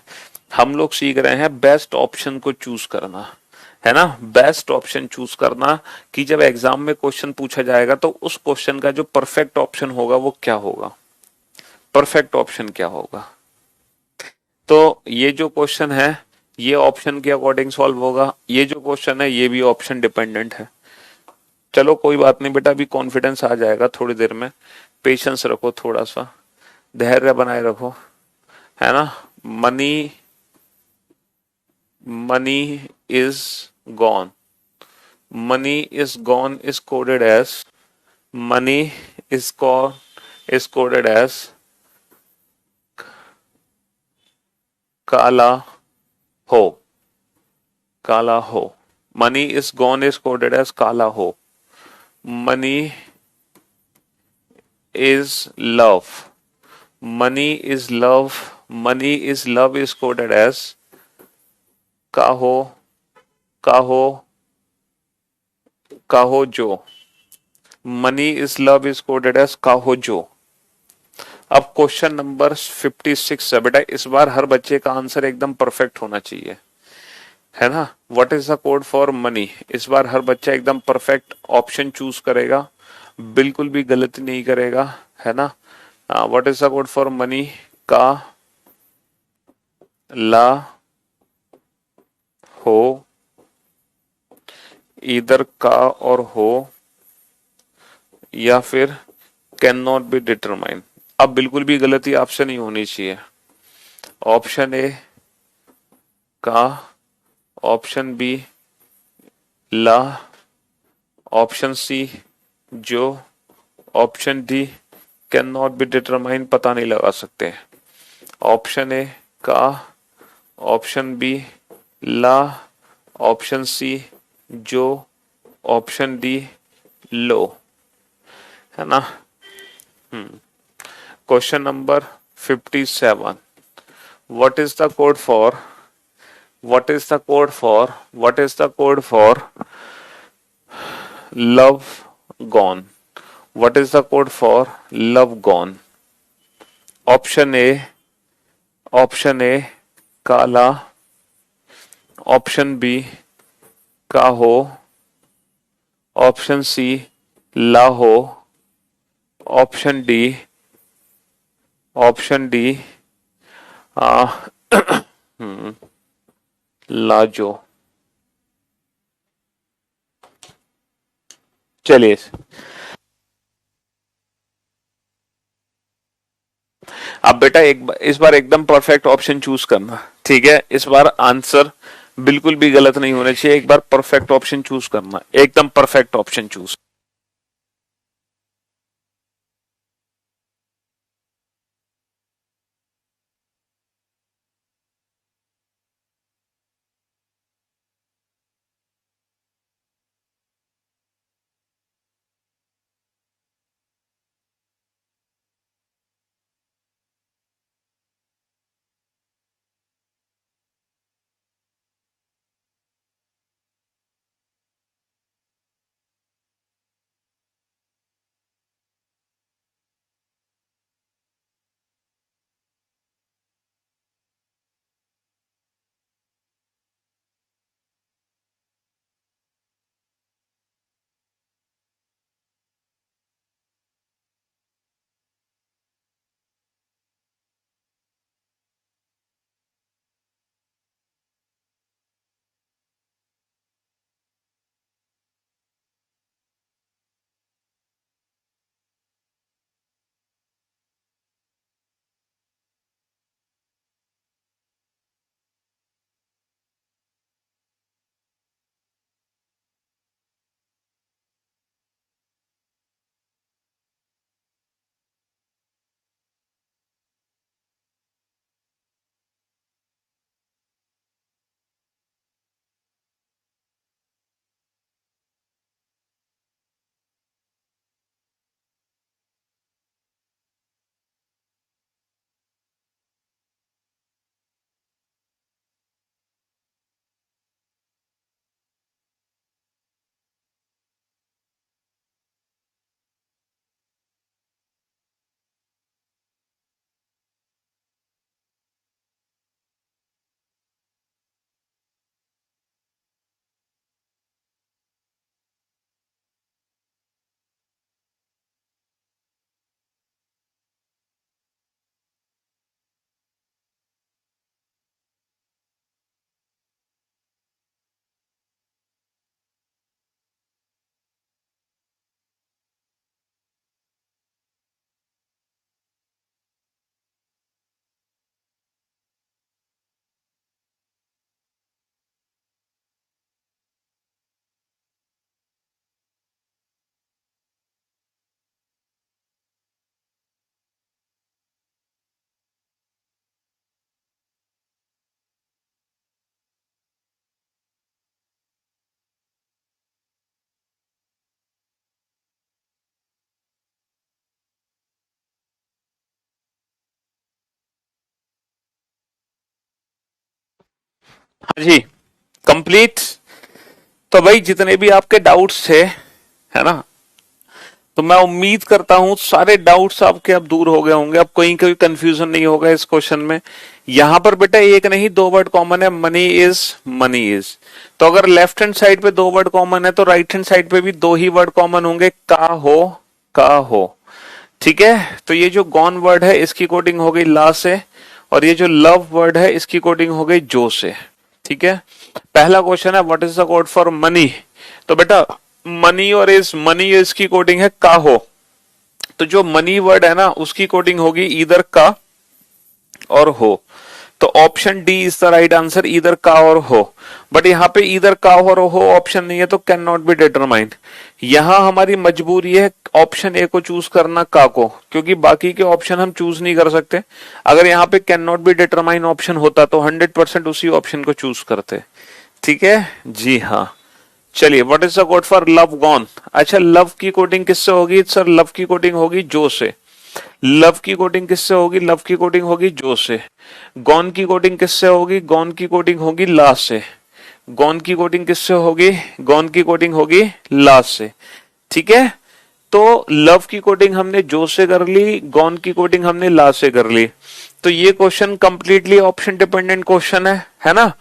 हम लोग सीख रहे हैं बेस्ट ऑप्शन को चूज करना, है ना। बेस्ट ऑप्शन चूज करना कि जब एग्जाम में क्वेश्चन पूछा जाएगा तो उस क्वेश्चन का जो परफेक्ट ऑप्शन होगा वो क्या होगा, परफेक्ट ऑप्शन क्या होगा। तो ये जो क्वेश्चन है ये ऑप्शन के अकॉर्डिंग सॉल्व होगा, ये जो क्वेश्चन है ये भी ऑप्शन डिपेंडेंट है। चलो कोई बात नहीं बेटा, अभी कॉन्फिडेंस आ जाएगा थोड़ी देर में, पेशेंस रखो, थोड़ा सा धैर्य बनाए रखो, है ना। Money money is gone, money is gone is coded as, money is gone is coded as काला हो, काला हो। Money is gone is coded as काला हो। Money is love, money is love, money is love is coded as काहो, काहो, काहो जो। Money is love is coded as काहो जो। अब क्वेश्चन नंबर 56 है बेटा, इस बार हर बच्चे का आंसर एकदम परफेक्ट होना चाहिए, है ना। What is the code for money, इस बार हर बच्चा एकदम परफेक्ट ऑप्शन चूज करेगा, बिल्कुल भी गलती नहीं करेगा, है ना। What is the code for money, का ला हो, इधर का और हो, या फिर कैन नॉट बी डिटरमाइन। अब बिल्कुल भी गलती आपसे नहीं होनी चाहिए। ऑप्शन ए का, ऑप्शन बी ला, ऑप्शन सी जो, option D can not be determine, पता नहीं लगा सकते। ऑप्शन ए का, ऑप्शन बी ला, ऑप्शन सी जो, ऑप्शन डी लो, है ना। Question number 57, what is the code for, what is the code for, what is the code for love gone, what is the code for love gone। Option A काला, option B का हो, option C ला हो, option D आ, लाजो। चलिए अब बेटा इस बार एकदम perfect option choose करना, ठीक है। इस बार आंसर बिल्कुल भी गलत नहीं होने चाहिए, एक बार परफेक्ट ऑप्शन चूज करना, एकदम परफेक्ट ऑप्शन चूज। हाँ जी, कंप्लीट। तो भाई जितने भी आपके डाउट्स थे, है ना, तो मैं उम्मीद करता हूं सारे डाउट्स आपके अब दूर हो गए होंगे, अब कोई कोई कंफ्यूजन नहीं होगा इस क्वेश्चन में। यहां पर बेटा एक नहीं दो वर्ड कॉमन है, मनी इज, मनी इज। तो अगर लेफ्ट हैंड साइड पे दो वर्ड कॉमन है तो राइट हैंड साइड पे भी दो ही वर्ड कॉमन होंगे, का हो। ठीक है, तो ये जो गॉन वर्ड है इसकी कोडिंग हो गई ला से, और ये जो लव वर्ड है इसकी कोडिंग हो गई जो से। ठीक है, पहला क्वेश्चन है what is the code for money. तो बेटा मनी और इज, मनी इज की कोडिंग है का हो, तो जो मनी वर्ड है ना उसकी कोडिंग होगी इधर का और हो। तो option D is the right answer, इधर का और हो। बट यहाँ पे इधर का और हो ऑप्शन नहीं है तो कैन नॉट बी डिटरमाइंड। यहां हमारी मजबूरी है ऑप्शन ए को चूज करना, का को, क्योंकि बाकी के ऑप्शन हम चूज नहीं कर सकते। अगर यहाँ पे can not be determine option होता तो 100% उसी ऑप्शन को चूज करते। ठीक है जी हाँ। चलिए what is the code for love gone. अच्छा, लव की कोडिंग किससे होगी सर? लव की कोडिंग होगी जो से। लव की कोडिंग किससे होगी? लव की कोडिंग होगी जो से। गॉन की कोडिंग किससे होगी? गॉन की कोडिंग होगी ला से। गॉन की कोडिंग किससे होगी? गॉन की कोडिंग होगी ला से। ठीक है, तो लव की कोडिंग हमने जो से कर ली, गॉन की कोडिंग हमने ला से कर ली। तो ये question completely option dependent question है ना।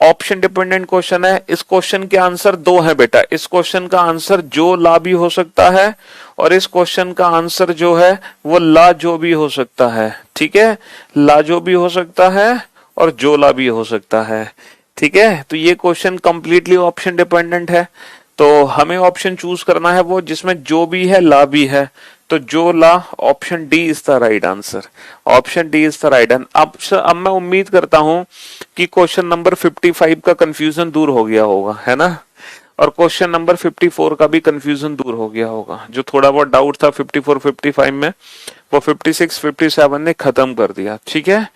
ऑप्शन डिपेंडेंट क्वेश्चन है। इस क्वेश्चन के आंसर दो है बेटा। इस क्वेश्चन का आंसर जो ला भी हो सकता है और इस क्वेश्चन का आंसर जो है वो ला जो भी हो सकता है। ठीक है, ला जो भी हो सकता है और जो ला भी हो सकता है। ठीक है, तो ये क्वेश्चन कंप्लीटली ऑप्शन डिपेंडेंट है। तो हमें ऑप्शन चूज करना है वो जिसमें जो भी है ला भी है। तो जो ला, option D is the right answer. Option D is the right answer. अब मैं उम्मीद करता हूं कि क्वेश्चन नंबर 55 का कंफ्यूजन दूर हो गया होगा, है ना, और क्वेश्चन नंबर 54 का भी कंफ्यूजन दूर हो गया होगा। जो थोड़ा बहुत डाउट था 54 55 में वो 56 57 ने खत्म कर दिया। ठीक है,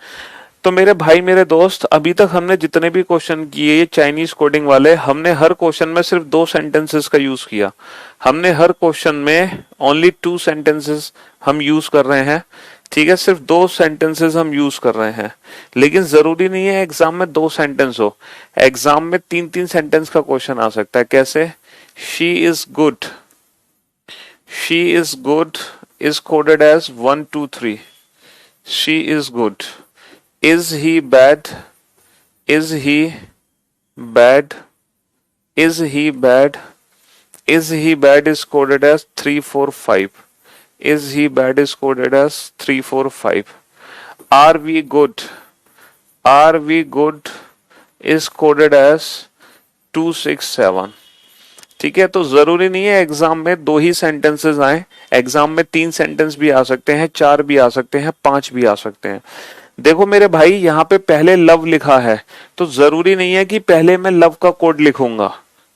तो मेरे भाई मेरे दोस्त, अभी तक हमने जितने भी क्वेश्चन किए चाइनीज कोडिंग वाले, हमने हर क्वेश्चन में सिर्फ 2 सेंटेंसेस का यूज किया। हमने हर क्वेश्चन में ओनली 2 सेंटेंसेस हम यूज कर रहे हैं। ठीक है, सिर्फ 2 सेंटेंसेस हम यूज कर रहे हैं। लेकिन जरूरी नहीं है एग्जाम में 2 सेंटेंस हो। एग्जाम में 3-3 सेंटेंस का क्वेश्चन आ सकता है। कैसे? She is good, she is good is coded as 1 2 3। She is good. Is he bad? Is he bad? Is he bad? Is he bad is coded as 3 4 5. Is he bad is coded as 3 4 5. Are we good? Are we good is coded as 2 6 7. ठीक है, तो जरूरी नहीं है exam में 2 ही sentences आए। Exam में 3 sentence भी आ सकते हैं, 4 भी आ सकते हैं, 5 भी आ सकते हैं। देखो मेरे भाई, यहाँ पे पहले लव लिखा है तो जरूरी नहीं है कि पहले मैं लव का कोड लिखूंगा।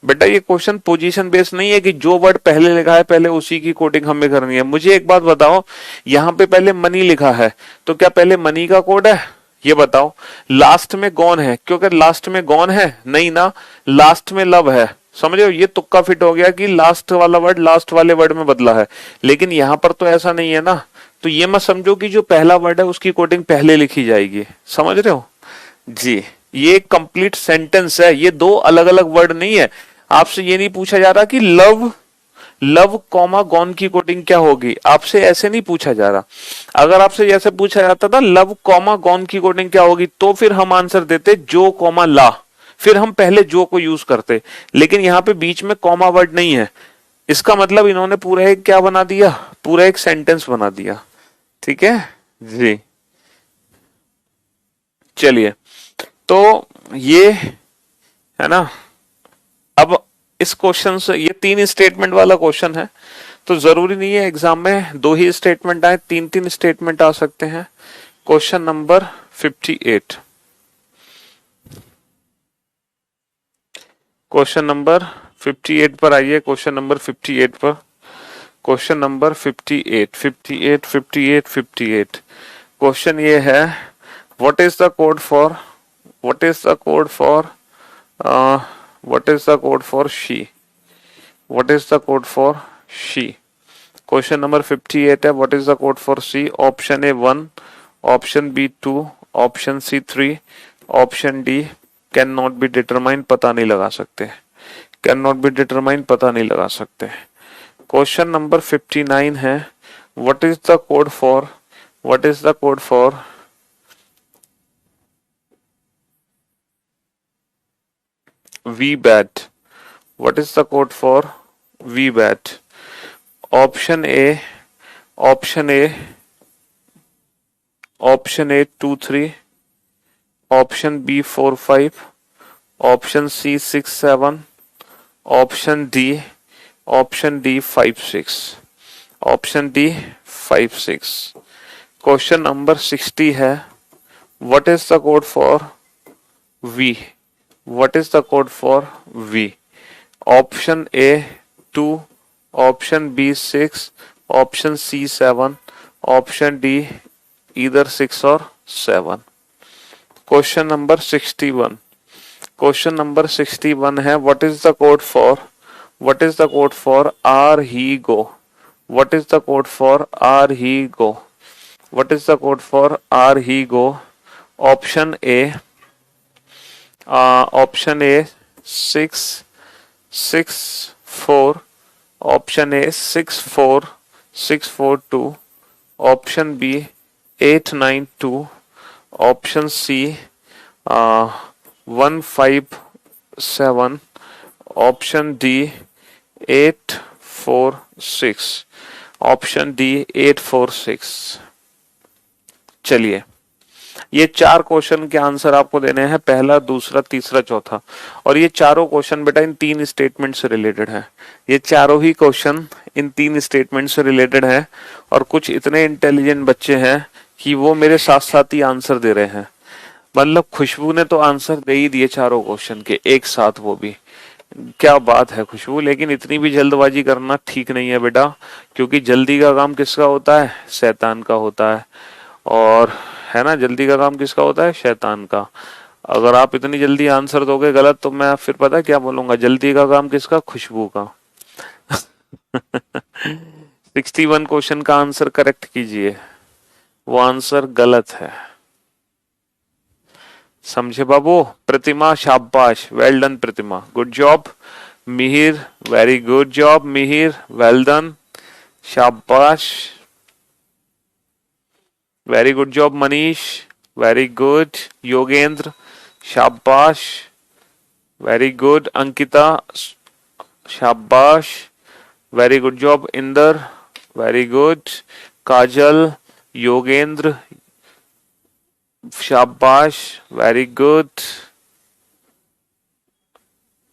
बेटा ये क्वेश्चन पोजीशन बेस्ड नहीं है कि जो वर्ड पहले लिखा है पहले उसी की कोडिंग हमें करनी है। मुझे एक बात बताओ, यहाँ पे पहले मनी लिखा है तो क्या पहले मनी का कोड है? ये बताओ। लास्ट में गॉन है, क्योंकि लास्ट में गॉन है नहीं ना, लास्ट में लव है। समझ रहे हो, ये तुक्का फिट हो गया कि लास्ट वाला वर्ड लास्ट वाले वर्ड में बदला है, लेकिन यहाँ पर तो ऐसा नहीं है ना। तो ये मत समझो कि जो पहला वर्ड है उसकी कोडिंग पहले लिखी जाएगी। समझ रहे हो जी, ये एक कंप्लीट सेंटेंस है, ये 2 अलग अलग वर्ड नहीं है। आपसे ये नहीं पूछा जा रहा कि लव लव कॉमा गॉन की कोडिंग क्या होगी, आपसे ऐसे नहीं पूछा जा रहा। अगर आपसे जैसे पूछा जाता था लव कॉमा गॉन की कोडिंग क्या होगी, तो फिर हम आंसर देते जो कॉमा ला, फिर हम पहले जो को यूज करते। लेकिन यहाँ पे बीच में कॉमा वर्ड नहीं है, इसका मतलब इन्होंने पूरा एक क्या बना दिया, पूरा एक सेंटेंस बना दिया। ठीक है जी, चलिए, तो ये है ना। अब इस क्वेश्चन से, ये 3 स्टेटमेंट वाला क्वेश्चन है, तो जरूरी नहीं है एग्जाम में 2 ही स्टेटमेंट आए, 3-3 स्टेटमेंट आ सकते हैं। क्वेश्चन नंबर 58, क्वेश्चन नंबर 58 पर आइए। क्वेश्चन नंबर 58 पर, क्वेश्चन नंबर 58 क्वेश्चन ये है, what is the code for she? What is the code for she? Question number 58 है, what is the code for she? Option A 1, option B 2, option C 3, option D can not be determine, पता नहीं लगा सकते। Can not be determine, पता नहीं लगा सकते। Question number 59 है, what is the code for VBAT? What is the code for VBAT? Option A 2 3, option B 4 5, option C 6 7, option D 5 6, option D 5 6। Question number 60 है, what is the code for V? What is the code for V? Option A 2, option B 6, option C 7, option D either 6 or 7। Question number 61, question number 61 है, what is the code for are he go? What is the code for are he go? What is the code for are he go? Option A 6 6 4, option A 6 4 6 4 2, option B 8 9 2, option C 157, option D 846, option D 846। चलिए, ये 4 question के answer आपको देने हैं, पहला, दूसरा, तीसरा, चौथा। और ये चारों क्वेश्चन बेटा इन 3 स्टेटमेंट से रिलेटेड है। ये चारों ही क्वेश्चन इन 3 स्टेटमेंट से रिलेटेड है। और कुछ इतने इंटेलिजेंट बच्चे हैं कि वो मेरे साथ साथ ही आंसर दे रहे हैं। मतलब खुशबू ने तो आंसर दे ही दिए चारों क्वेश्चन के एक साथ, वो भी क्या बात है खुशबू। लेकिन इतनी भी जल्दबाजी करना ठीक नहीं है बेटा, क्योंकि जल्दी का काम किसका होता है? शैतान का होता है। और है ना, जल्दी का काम किसका होता है? शैतान का। अगर आप इतनी जल्दी आंसर दोगे गलत, तो मैं फिर पता क्या बोलूंगा? जल्दी का काम किसका? खुशबू का। 61 क्वेश्चन का आंसर करेक्ट कीजिए, वो आंसर गलत है। समझे बाबू? प्रतिमा शाबाश, well done Pratima, good job. Mihir, very good job Mihir, well done, शाबाश। Very good job Manish, very good. Yogendra, शाबाश, वेरी गुड। अंकिता, शाबाश, very good job. Inder, very good. Kajal, Yogendra, शाबाश, very good,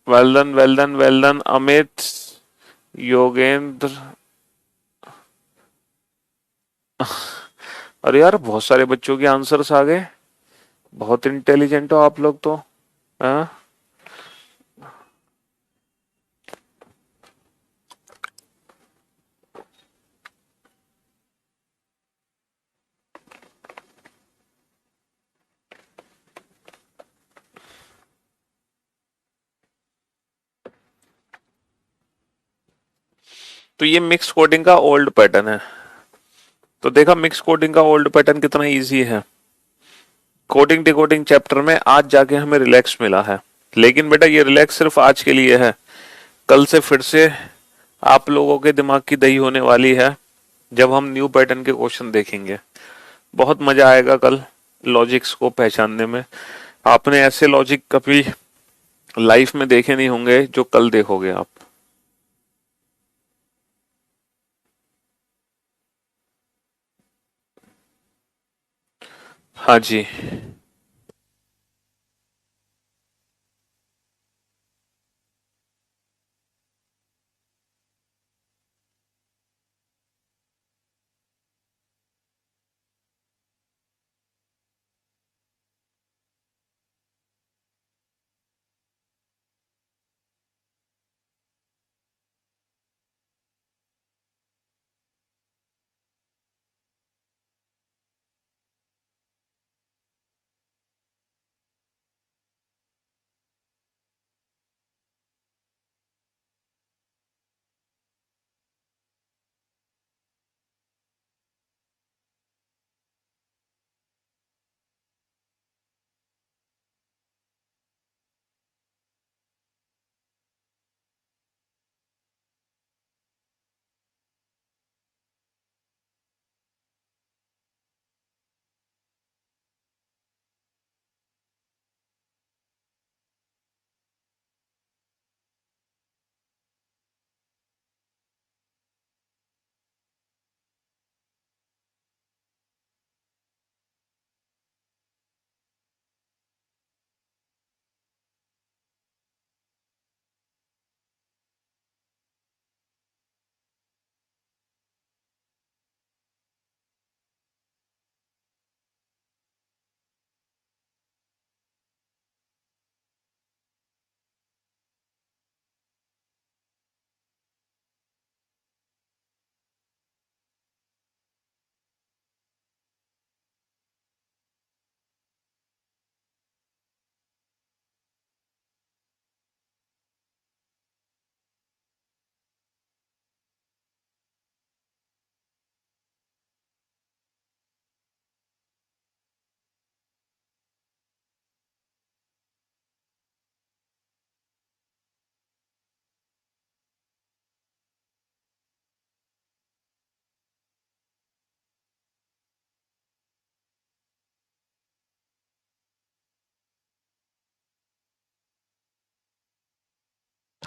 well done well done well done. Amit, Yogendra. अरे यार, बहुत सारे बच्चों के आंसर्स आ गए। बहुत इंटेलिजेंट हो आप लोग तो। हाँ, तो ये मिक्स कोडिंग का ओल्ड पैटर्न है। तो देखा मिक्स कोडिंग का ओल्ड पैटर्न कितना इजी है। कोडिंग डिकोडिंग चैप्टर में आज जाके हमें रिलैक्स मिला है। लेकिन बेटा ये रिलैक्स सिर्फ आज के लिए है। कल से फिर से आप लोगों के दिमाग की दही होने वाली है, जब हम न्यू पैटर्न के क्वेश्चन देखेंगे। बहुत मजा आएगा कल लॉजिक्स को पहचानने में। आपने ऐसे लॉजिक कभी लाइफ में देखे नहीं होंगे जो कल देखोगे आप। हाँ जी।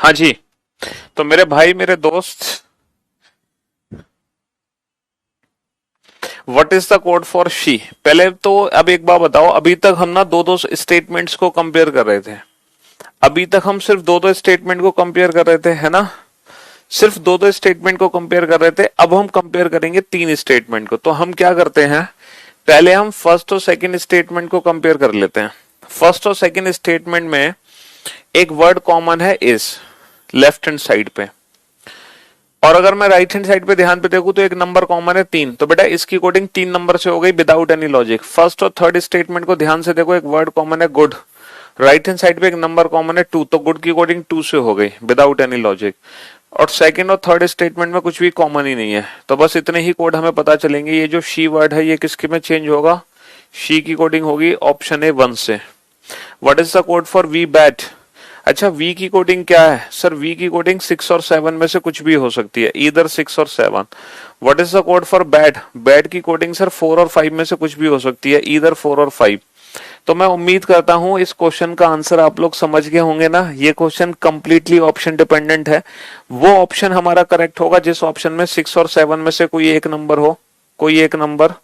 हाँ जी, तो मेरे भाई मेरे दोस्त, what is the code for she? पहले तो अब एक बात बताओ, अभी तक हम ना दो दो स्टेटमेंट्स को कंपेयर कर रहे थे। अभी तक हम सिर्फ दो दो स्टेटमेंट को कंपेयर कर रहे थे, है ना? सिर्फ दो दो स्टेटमेंट को कंपेयर कर रहे थे। अब हम कंपेयर करेंगे तीन स्टेटमेंट को। तो हम क्या करते हैं, पहले हम फर्स्ट और सेकंड स्टेटमेंट को कंपेयर कर लेते हैं। फर्स्ट और सेकंड स्टेटमेंट में एक वर्ड कॉमन है इज, लेफ्ट हैंड साइड पे। और अगर मैं राइट हैंड साइड पे ध्यान पे देखूं तो एक नंबर कॉमन है 3। तो बेटा इसकी कोडिंग 3 नंबर से हो गई विदाउट एनी लॉजिक। फर्स्ट और थर्ड स्टेटमेंट को ध्यान से देखो, एक वर्ड कॉमन है गुड, राइट हैंड साइड पे एक नंबर कॉमन है 2, तो गुड की कोडिंग 2 से हो गई विदाउट एनी लॉजिक। और सेकंड और थर्ड स्टेटमेंट में कुछ भी कॉमन ही नहीं है, तो बस इतने ही कोड हमें पता चलेंगे। ये जो शी वर्ड है ये किसके में चेंज होगा, शी की कोडिंग होगी ऑप्शन ए 1 से। What is the code for we bat? अच्छा वी की कोडिंग क्या है सर? वी की कोडिंग 6 और 7 में से कुछ भी हो सकती है, इधर 6 और 7। What is the code for bat? Bat की कोडिंग सर 4 और 5 में से कुछ भी हो सकती है, इधर 4 और 5। तो मैं उम्मीद करता हूं इस क्वेश्चन का आंसर आप लोग समझ गए होंगे ना। ये क्वेश्चन कंप्लीटली ऑप्शन डिपेंडेंट है। वो ऑप्शन हमारा करेक्ट होगा जिस ऑप्शन में 6 और 7 में से कोई एक नंबर हो, कोई एक नंबर,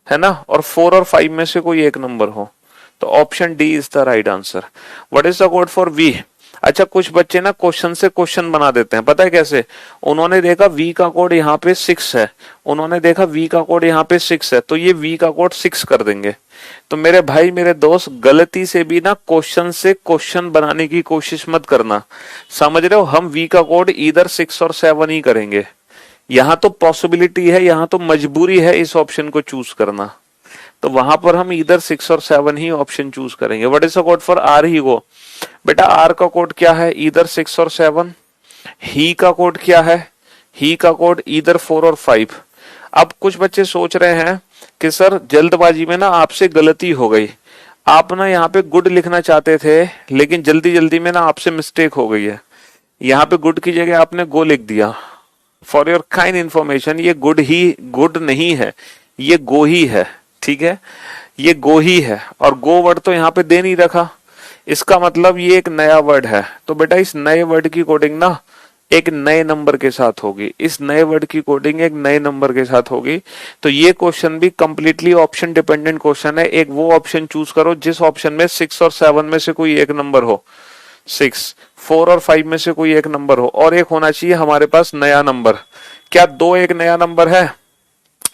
है ना, और 4 और 5 में से कोई एक नंबर हो। तो option D is the right answer. What is the code for we? अच्छा कुछ बच्चे ना क्वेश्चन से क्वेश्चन बना देते हैं, पता है कैसे? उन्होंने देखा वी का कोड यहाँ पे 6 है, उन्होंने देखा वी का कोड यहाँ पे 6 है, तो ये वी का कोड 6 कर देंगे। तो मेरे भाई मेरे दोस्त, गलती से भी ना क्वेश्चन से क्वेश्चन बनाने की कोशिश मत करना, समझ रहे हो? हम वी का कोड इधर 6 और 7 ही करेंगे। यहाँ तो पॉसिबिलिटी है, यहाँ तो मजबूरी है इस ऑप्शन को चूज करना, तो वहां पर हम इधर 6 और 7 ही ऑप्शन चूज करेंगे। What is the code for are he go? बेटा आर का कोड क्या है, इधर 6 और 7। ही का कोड क्या है, ही का कोड इधर 4 और 5। अब कुछ बच्चे सोच रहे हैं कि सर जल्दबाजी में ना आपसे गलती हो गई, आप ना यहाँ पे गुड लिखना चाहते थे लेकिन जल्दी जल्दी में ना आपसे मिस्टेक हो गई है, यहाँ पे गुड की जगह आपने गो लिख दिया। फॉर योर काइंड इंफॉर्मेशन, ये गुड नहीं है, ये गो ही है, ठीक है? ये गो ही है, और गो वर्ड तो यहाँ पे दे नहीं रखा, इसका मतलब ये एक नया वर्ड है। तो बेटा इस नए वर्ड की कोडिंग ना एक नए नंबर के साथ होगी, इस नए वर्ड की कोडिंग एक नए नंबर के साथ होगी। तो ये क्वेश्चन भी कंप्लीटली ऑप्शन डिपेंडेंट क्वेश्चन है। एक वो ऑप्शन चूज करो जिस ऑप्शन में 6 और 7 में से कोई एक नंबर हो, 6, 4 और 5 में से कोई एक नंबर हो, और एक होना चाहिए हमारे पास नया नंबर। क्या 2 एक नया नंबर है?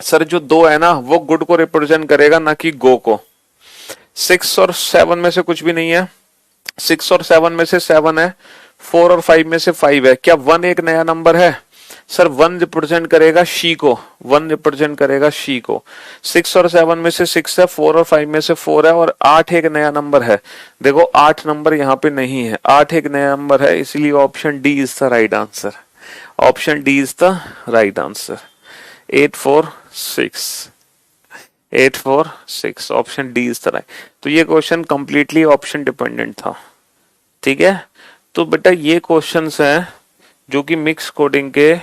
सर जो 2 है ना वो गुड को रिप्रेजेंट करेगा, ना कि गो को। 6 और 7 में से कुछ भी नहीं है, 6 और 7 में से 7 है, 4 और 5 में से 5 है। क्या 1 एक नया नंबर है? सर 1 रिप्रेजेंट करेगा शी को, 1 रिप्रेजेंट करेगा शी को। 6 और 7 में से 6 है, 4 और 5 में से 4 है, और 8 एक नया नंबर है। देखो 8 नंबर यहाँ पे नहीं है, 8 एक नया नंबर है, इसलिए option D is the right answer. Option D is the right answer. 8 4 6, 8 4 6, option D is the right. तो ये क्वेश्चन कंप्लीटली ऑप्शन डिपेंडेंट था, ठीक है? तो बेटा ये क्वेश्चंस हैं जो कि मिक्स कोडिंग के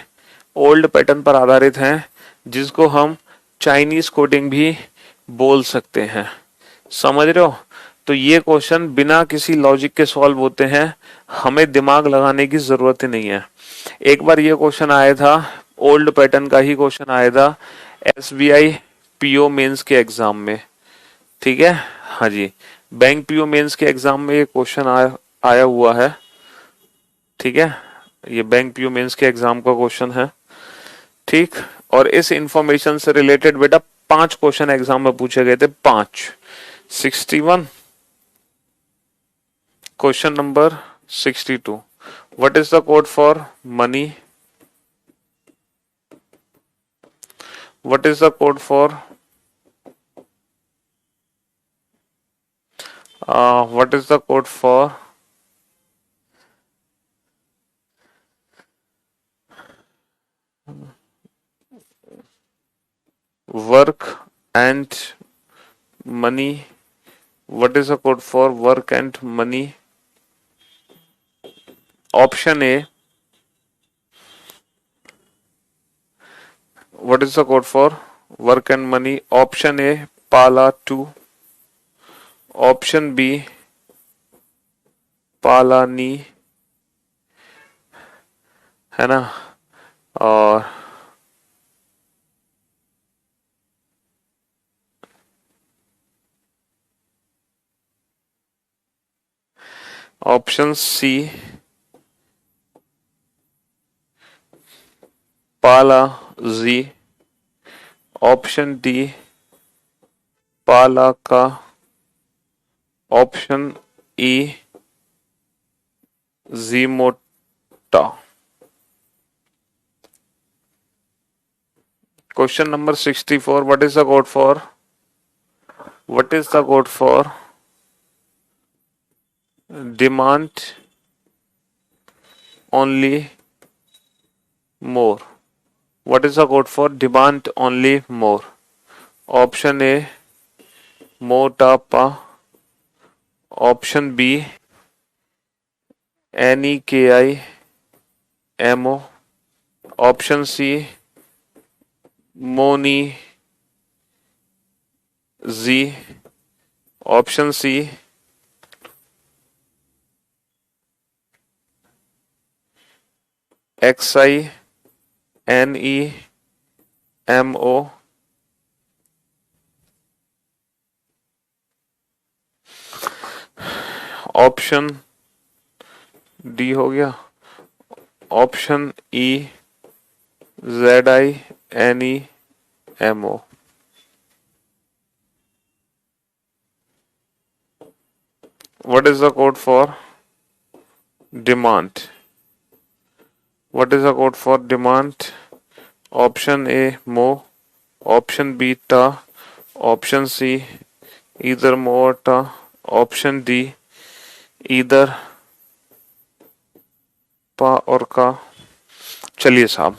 ओल्ड पैटर्न पर आधारित हैं, जिसको हम चाइनीज कोडिंग भी बोल सकते हैं, समझ रहे हो? तो ये क्वेश्चन बिना किसी लॉजिक के सॉल्व होते हैं, हमें दिमाग लगाने की जरूरत ही नहीं है। एक बार ये क्वेश्चन आया था, ओल्ड पैटर्न का ही क्वेश्चन आया था एसबीआई पीओ मेंस के एग्जाम में, ठीक है? हाँ जी, बैंक पीओ मेंस के एग्जाम में ये क्वेश्चन आया हुआ है, ठीक है? ये बैंक पीओ मेंस के एग्जाम का क्वेश्चन है, ठीक? और इस इंफॉर्मेशन से रिलेटेड बेटा 5 क्वेश्चन एग्जाम में पूछे गए थे, 5। 61, question number 62, what is the code for money? What is the code for what is the code for work and money? What is the code for work and money? Option A, what is the code for work and money? Option A, Pala 2. Option B, Palani. है ना। और option C पाला जी, option D पाला का, option E जीमोटा। Question number 64, what is the code for, what is the code for demand only more, what is the code for demand only more. Option A मोटापा, option B NEKIMO, option C मोनी जी, option C XINEMO, option D हो गया, option E ZINEMO। What is the code for demand? What is the code for demand? Option A mo, option B ta, option C either mo or ta, option D either पा और का। चलिए साहब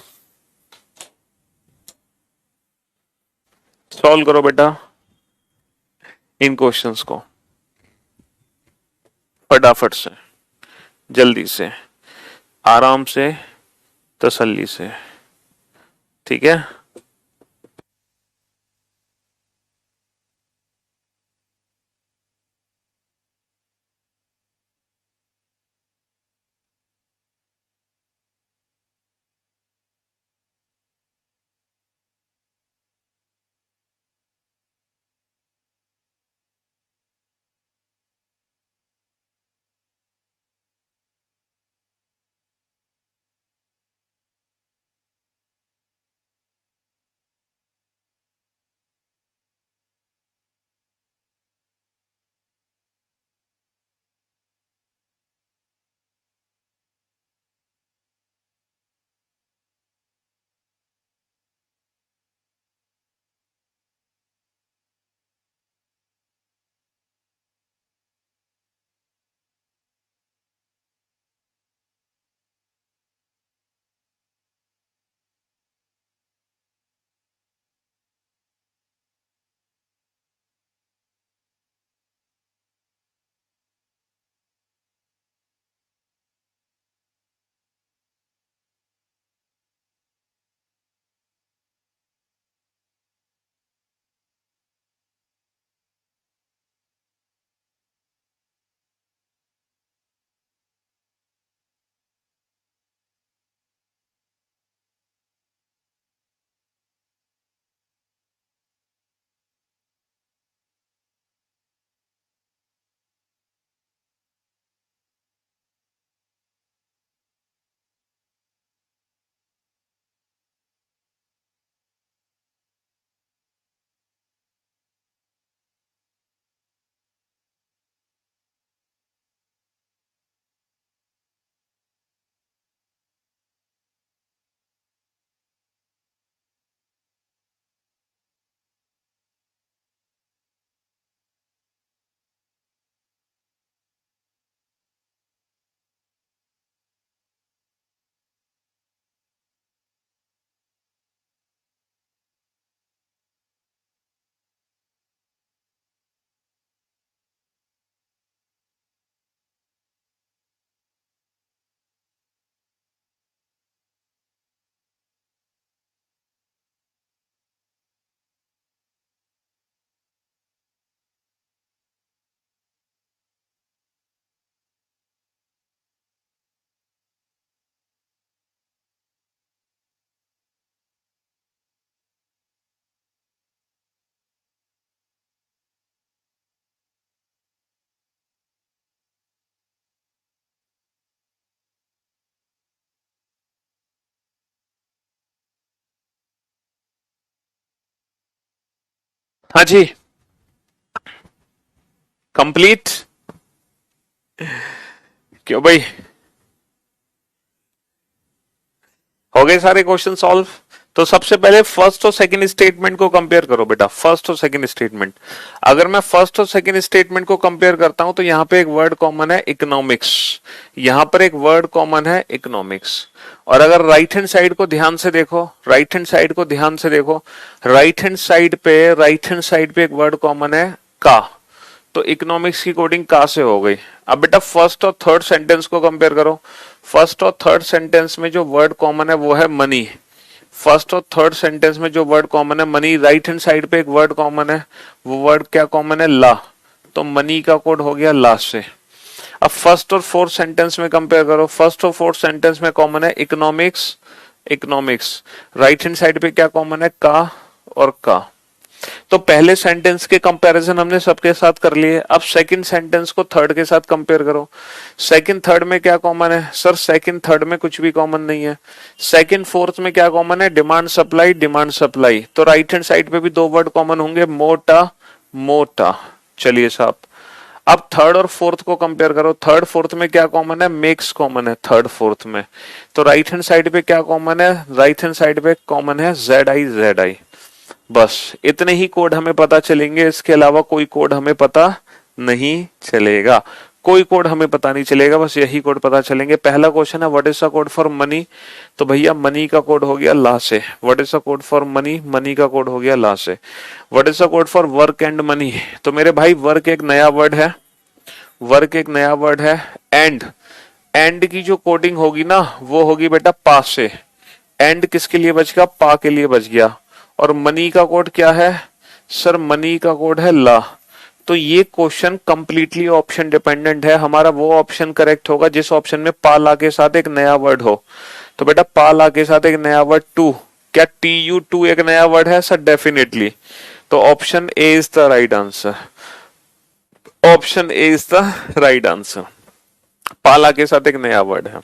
solve करो बेटा इन questions को फटाफट से, जल्दी से, आराम से, तसल्ली से, ठीक है। हाँ जी, कंप्लीट। क्यों भाई, हो गए सारे क्वेश्चन सॉल्व? तो सबसे पहले फर्स्ट और सेकंड स्टेटमेंट को कंपेयर करो बेटा, फर्स्ट और सेकंड स्टेटमेंट। अगर मैं फर्स्ट और सेकंड स्टेटमेंट को कंपेयर करता हूं तो यहां पे एक वर्ड कॉमन है इकोनॉमिक्स, यहां पर एक वर्ड कॉमन है इकोनॉमिक्स। और अगर राइट हैंड साइड को ध्यान से देखो, राइट हैंड साइड को ध्यान से देखो, राइट हैंड साइड पे एक वर्ड कॉमन है का, तो इकोनॉमिक्स की कोडिंग का से हो गई। अब बेटा फर्स्ट और थर्ड सेंटेंस को कंपेयर करो, फर्स्ट और थर्ड सेंटेंस में जो वर्ड कॉमन है वो है मनी। फर्स्ट और थर्ड सेंटेंस में जो वर्ड कॉमन है मनी, राइट हैंड साइड पे एक वर्ड कॉमन है, वो वर्ड क्या कॉमन है? ला, तो मनी का कोड हो गया ला से। अब फर्स्ट और फोर्थ सेंटेंस में कंपेयर करो, फर्स्ट और फोर्थ सेंटेंस में कॉमन है economics, economics, right hand side पे क्या कॉमन है? का और का। तो पहले सेंटेंस के कंपैरिजन हमने सबके साथ कर लिए। अब सेकंड सेंटेंस को थर्ड के साथ कंपेयर करो, सेकंड थर्ड में क्या कॉमन है? सर सेकंड थर्ड में कुछ भी कॉमन नहीं है। सेकंड फोर्थ में क्या कॉमन है? Demand supply, demand supply. तो राइट हैंड साइड पे भी दो वर्ड कॉमन होंगे, मोटा, मोटा। चलिए साहब, अब थर्ड और फोर्थ को कंपेयर करो, थर्ड फोर्थ में क्या कॉमन है? मेक्स कॉमन है थर्ड फोर्थ में। तो राइट हैंड साइड पे क्या कॉमन है? राइट हैंड साइड पे कॉमन है जेड आई, जेड आई। बस इतने ही कोड हमें पता चलेंगे, इसके अलावा कोई कोड हमें पता नहीं चलेगा, कोई कोड हमें पता नहीं चलेगा, बस यही कोड पता चलेंगे। पहला क्वेश्चन है what is the code for money, तो भैया मनी का कोड हो गया ला से। What is the code for money, money का कोड हो गया ला से। What is the code for work and money, तो मेरे भाई वर्क एक नया वर्ड है, वर्क एक नया वर्ड है। एंड, एंड की जो कोडिंग होगी ना वो होगी बेटा पा से। एंड किसके लिए बच गया? पा के लिए बच गया। और मनी का कोड क्या है? सर मनी का कोड है ला। तो ये क्वेश्चन कंप्लीटली ऑप्शन डिपेंडेंट है, हमारा वो ऑप्शन करेक्ट होगा जिस ऑप्शन में पा ला के साथ एक नया वर्ड हो। तो बेटा पा ला के साथ एक नया वर्ड टू, क्या टी यू टू एक नया वर्ड है? Sir definitely. तो option A is the right answer, option A is the right answer. पाला के साथ एक नया वर्ड है।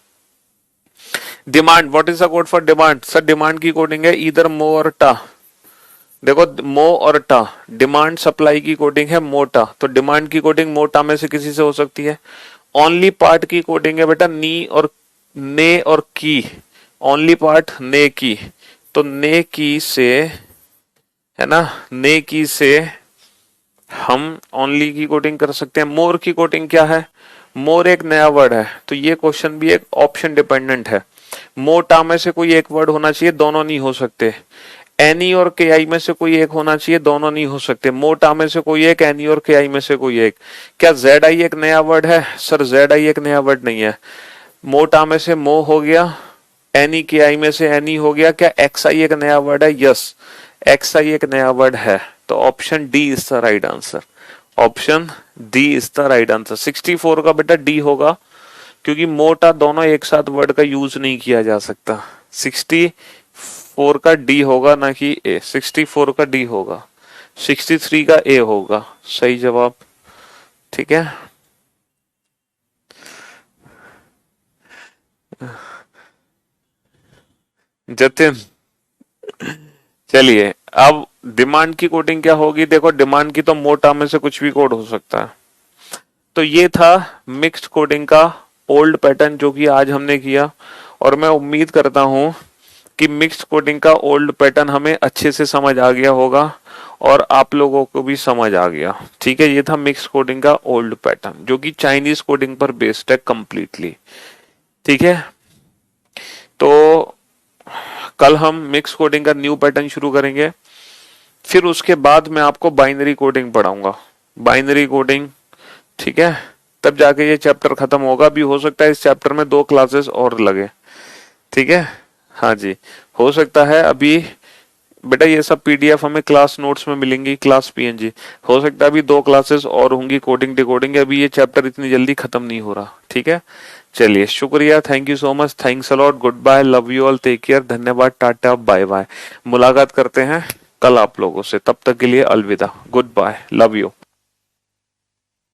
Demand, what is the code for demand? Sir demand की कोडिंग है इधर मो और टा। देखो मो और टा, डिमांड सप्लाई की कोडिंग है मोटा, तो डिमांड की कोडिंग मोटा में से किसी से हो सकती है। ओनली पार्ट की कोडिंग है बेटा नी और ने और की, ओनली पार्ट ने की, तो ने की से है ना, ने की से हम ओनली की कोडिंग कर सकते हैं। मोर की कोडिंग क्या है? मोर एक नया वर्ड है, तो ये क्वेश्चन भी एक ऑप्शन डिपेंडेंट है। मोटा में से कोई एक वर्ड होना चाहिए, दोनों नहीं हो सकते। एनी और के आई में से कोई एक होना चाहिए, दोनों नहीं हो सकते। मोटा में से कोई एक, एनी और के आई में से कोई एक। क्या जेड आई एक नया वर्ड है? सर जेड आई एक नया वर्ड नहीं है। मोटा में से मो हो गया, एनी के आई में से एनी हो गया। क्या एक्स आई एक नया वर्ड है? यस, एक्स आई एक नया वर्ड है। तो option D is the right answer, option D is the right answer. 64 का बेटा डी होगा, क्योंकि मोटा दोनों एक साथ वर्ड का यूज नहीं किया जा सकता। 64 का डी होगा, ना कि ए। 64 का डी होगा, 63 का ए होगा सही जवाब। ठीक है, जतिन चलिए अब डिमांड की कोडिंग क्या होगी? देखो डिमांड की तो मोटा में से कुछ भी कोड हो सकता है। तो ये था मिक्स्ड कोडिंग का ओल्ड पैटर्न जो कि आज हमने किया, और मैं उम्मीद करता हूं कि मिक्स्ड कोडिंग का ओल्ड पैटर्न हमें अच्छे से समझ आ गया होगा और आप लोगों को भी समझ आ गया। ठीक है, ये था मिक्स्ड कोडिंग का ओल्ड पैटर्न जो कि चाइनीज कोडिंग पर बेस्ड है कंप्लीटली। ठीक है, तो कल हम मिक्स कोडिंग का न्यू पैटर्न शुरू करेंगे, फिर उसके बाद मैं आपको बाइनरी कोडिंग पढ़ाऊंगा, बाइनरी कोडिंग। ठीक है, तब जाके ये चैप्टर खत्म होगा। भी हो सकता है इस चैप्टर में 2 क्लासेस और लगे। ठीक है, हाँ जी, हो सकता है। अभी बेटा ये सब पीडीएफ हमें क्लास नोट्स में मिलेंगी, क्लास पीएनजी। हो सकता है अभी 2 क्लासेस और होंगी कोडिंग डिकोडिंग, अभी ये चैप्टर इतनी जल्दी खत्म नहीं हो रहा। ठीक है, चलिए शुक्रिया, thank you so much, thanks a lot, good bye, love you all, take care, धन्यवाद, टाटा, बाय बाय। मुलाकात करते हैं कल आप लोगों से, तब तक के लिए अलविदा, गुड बाय, लव यू।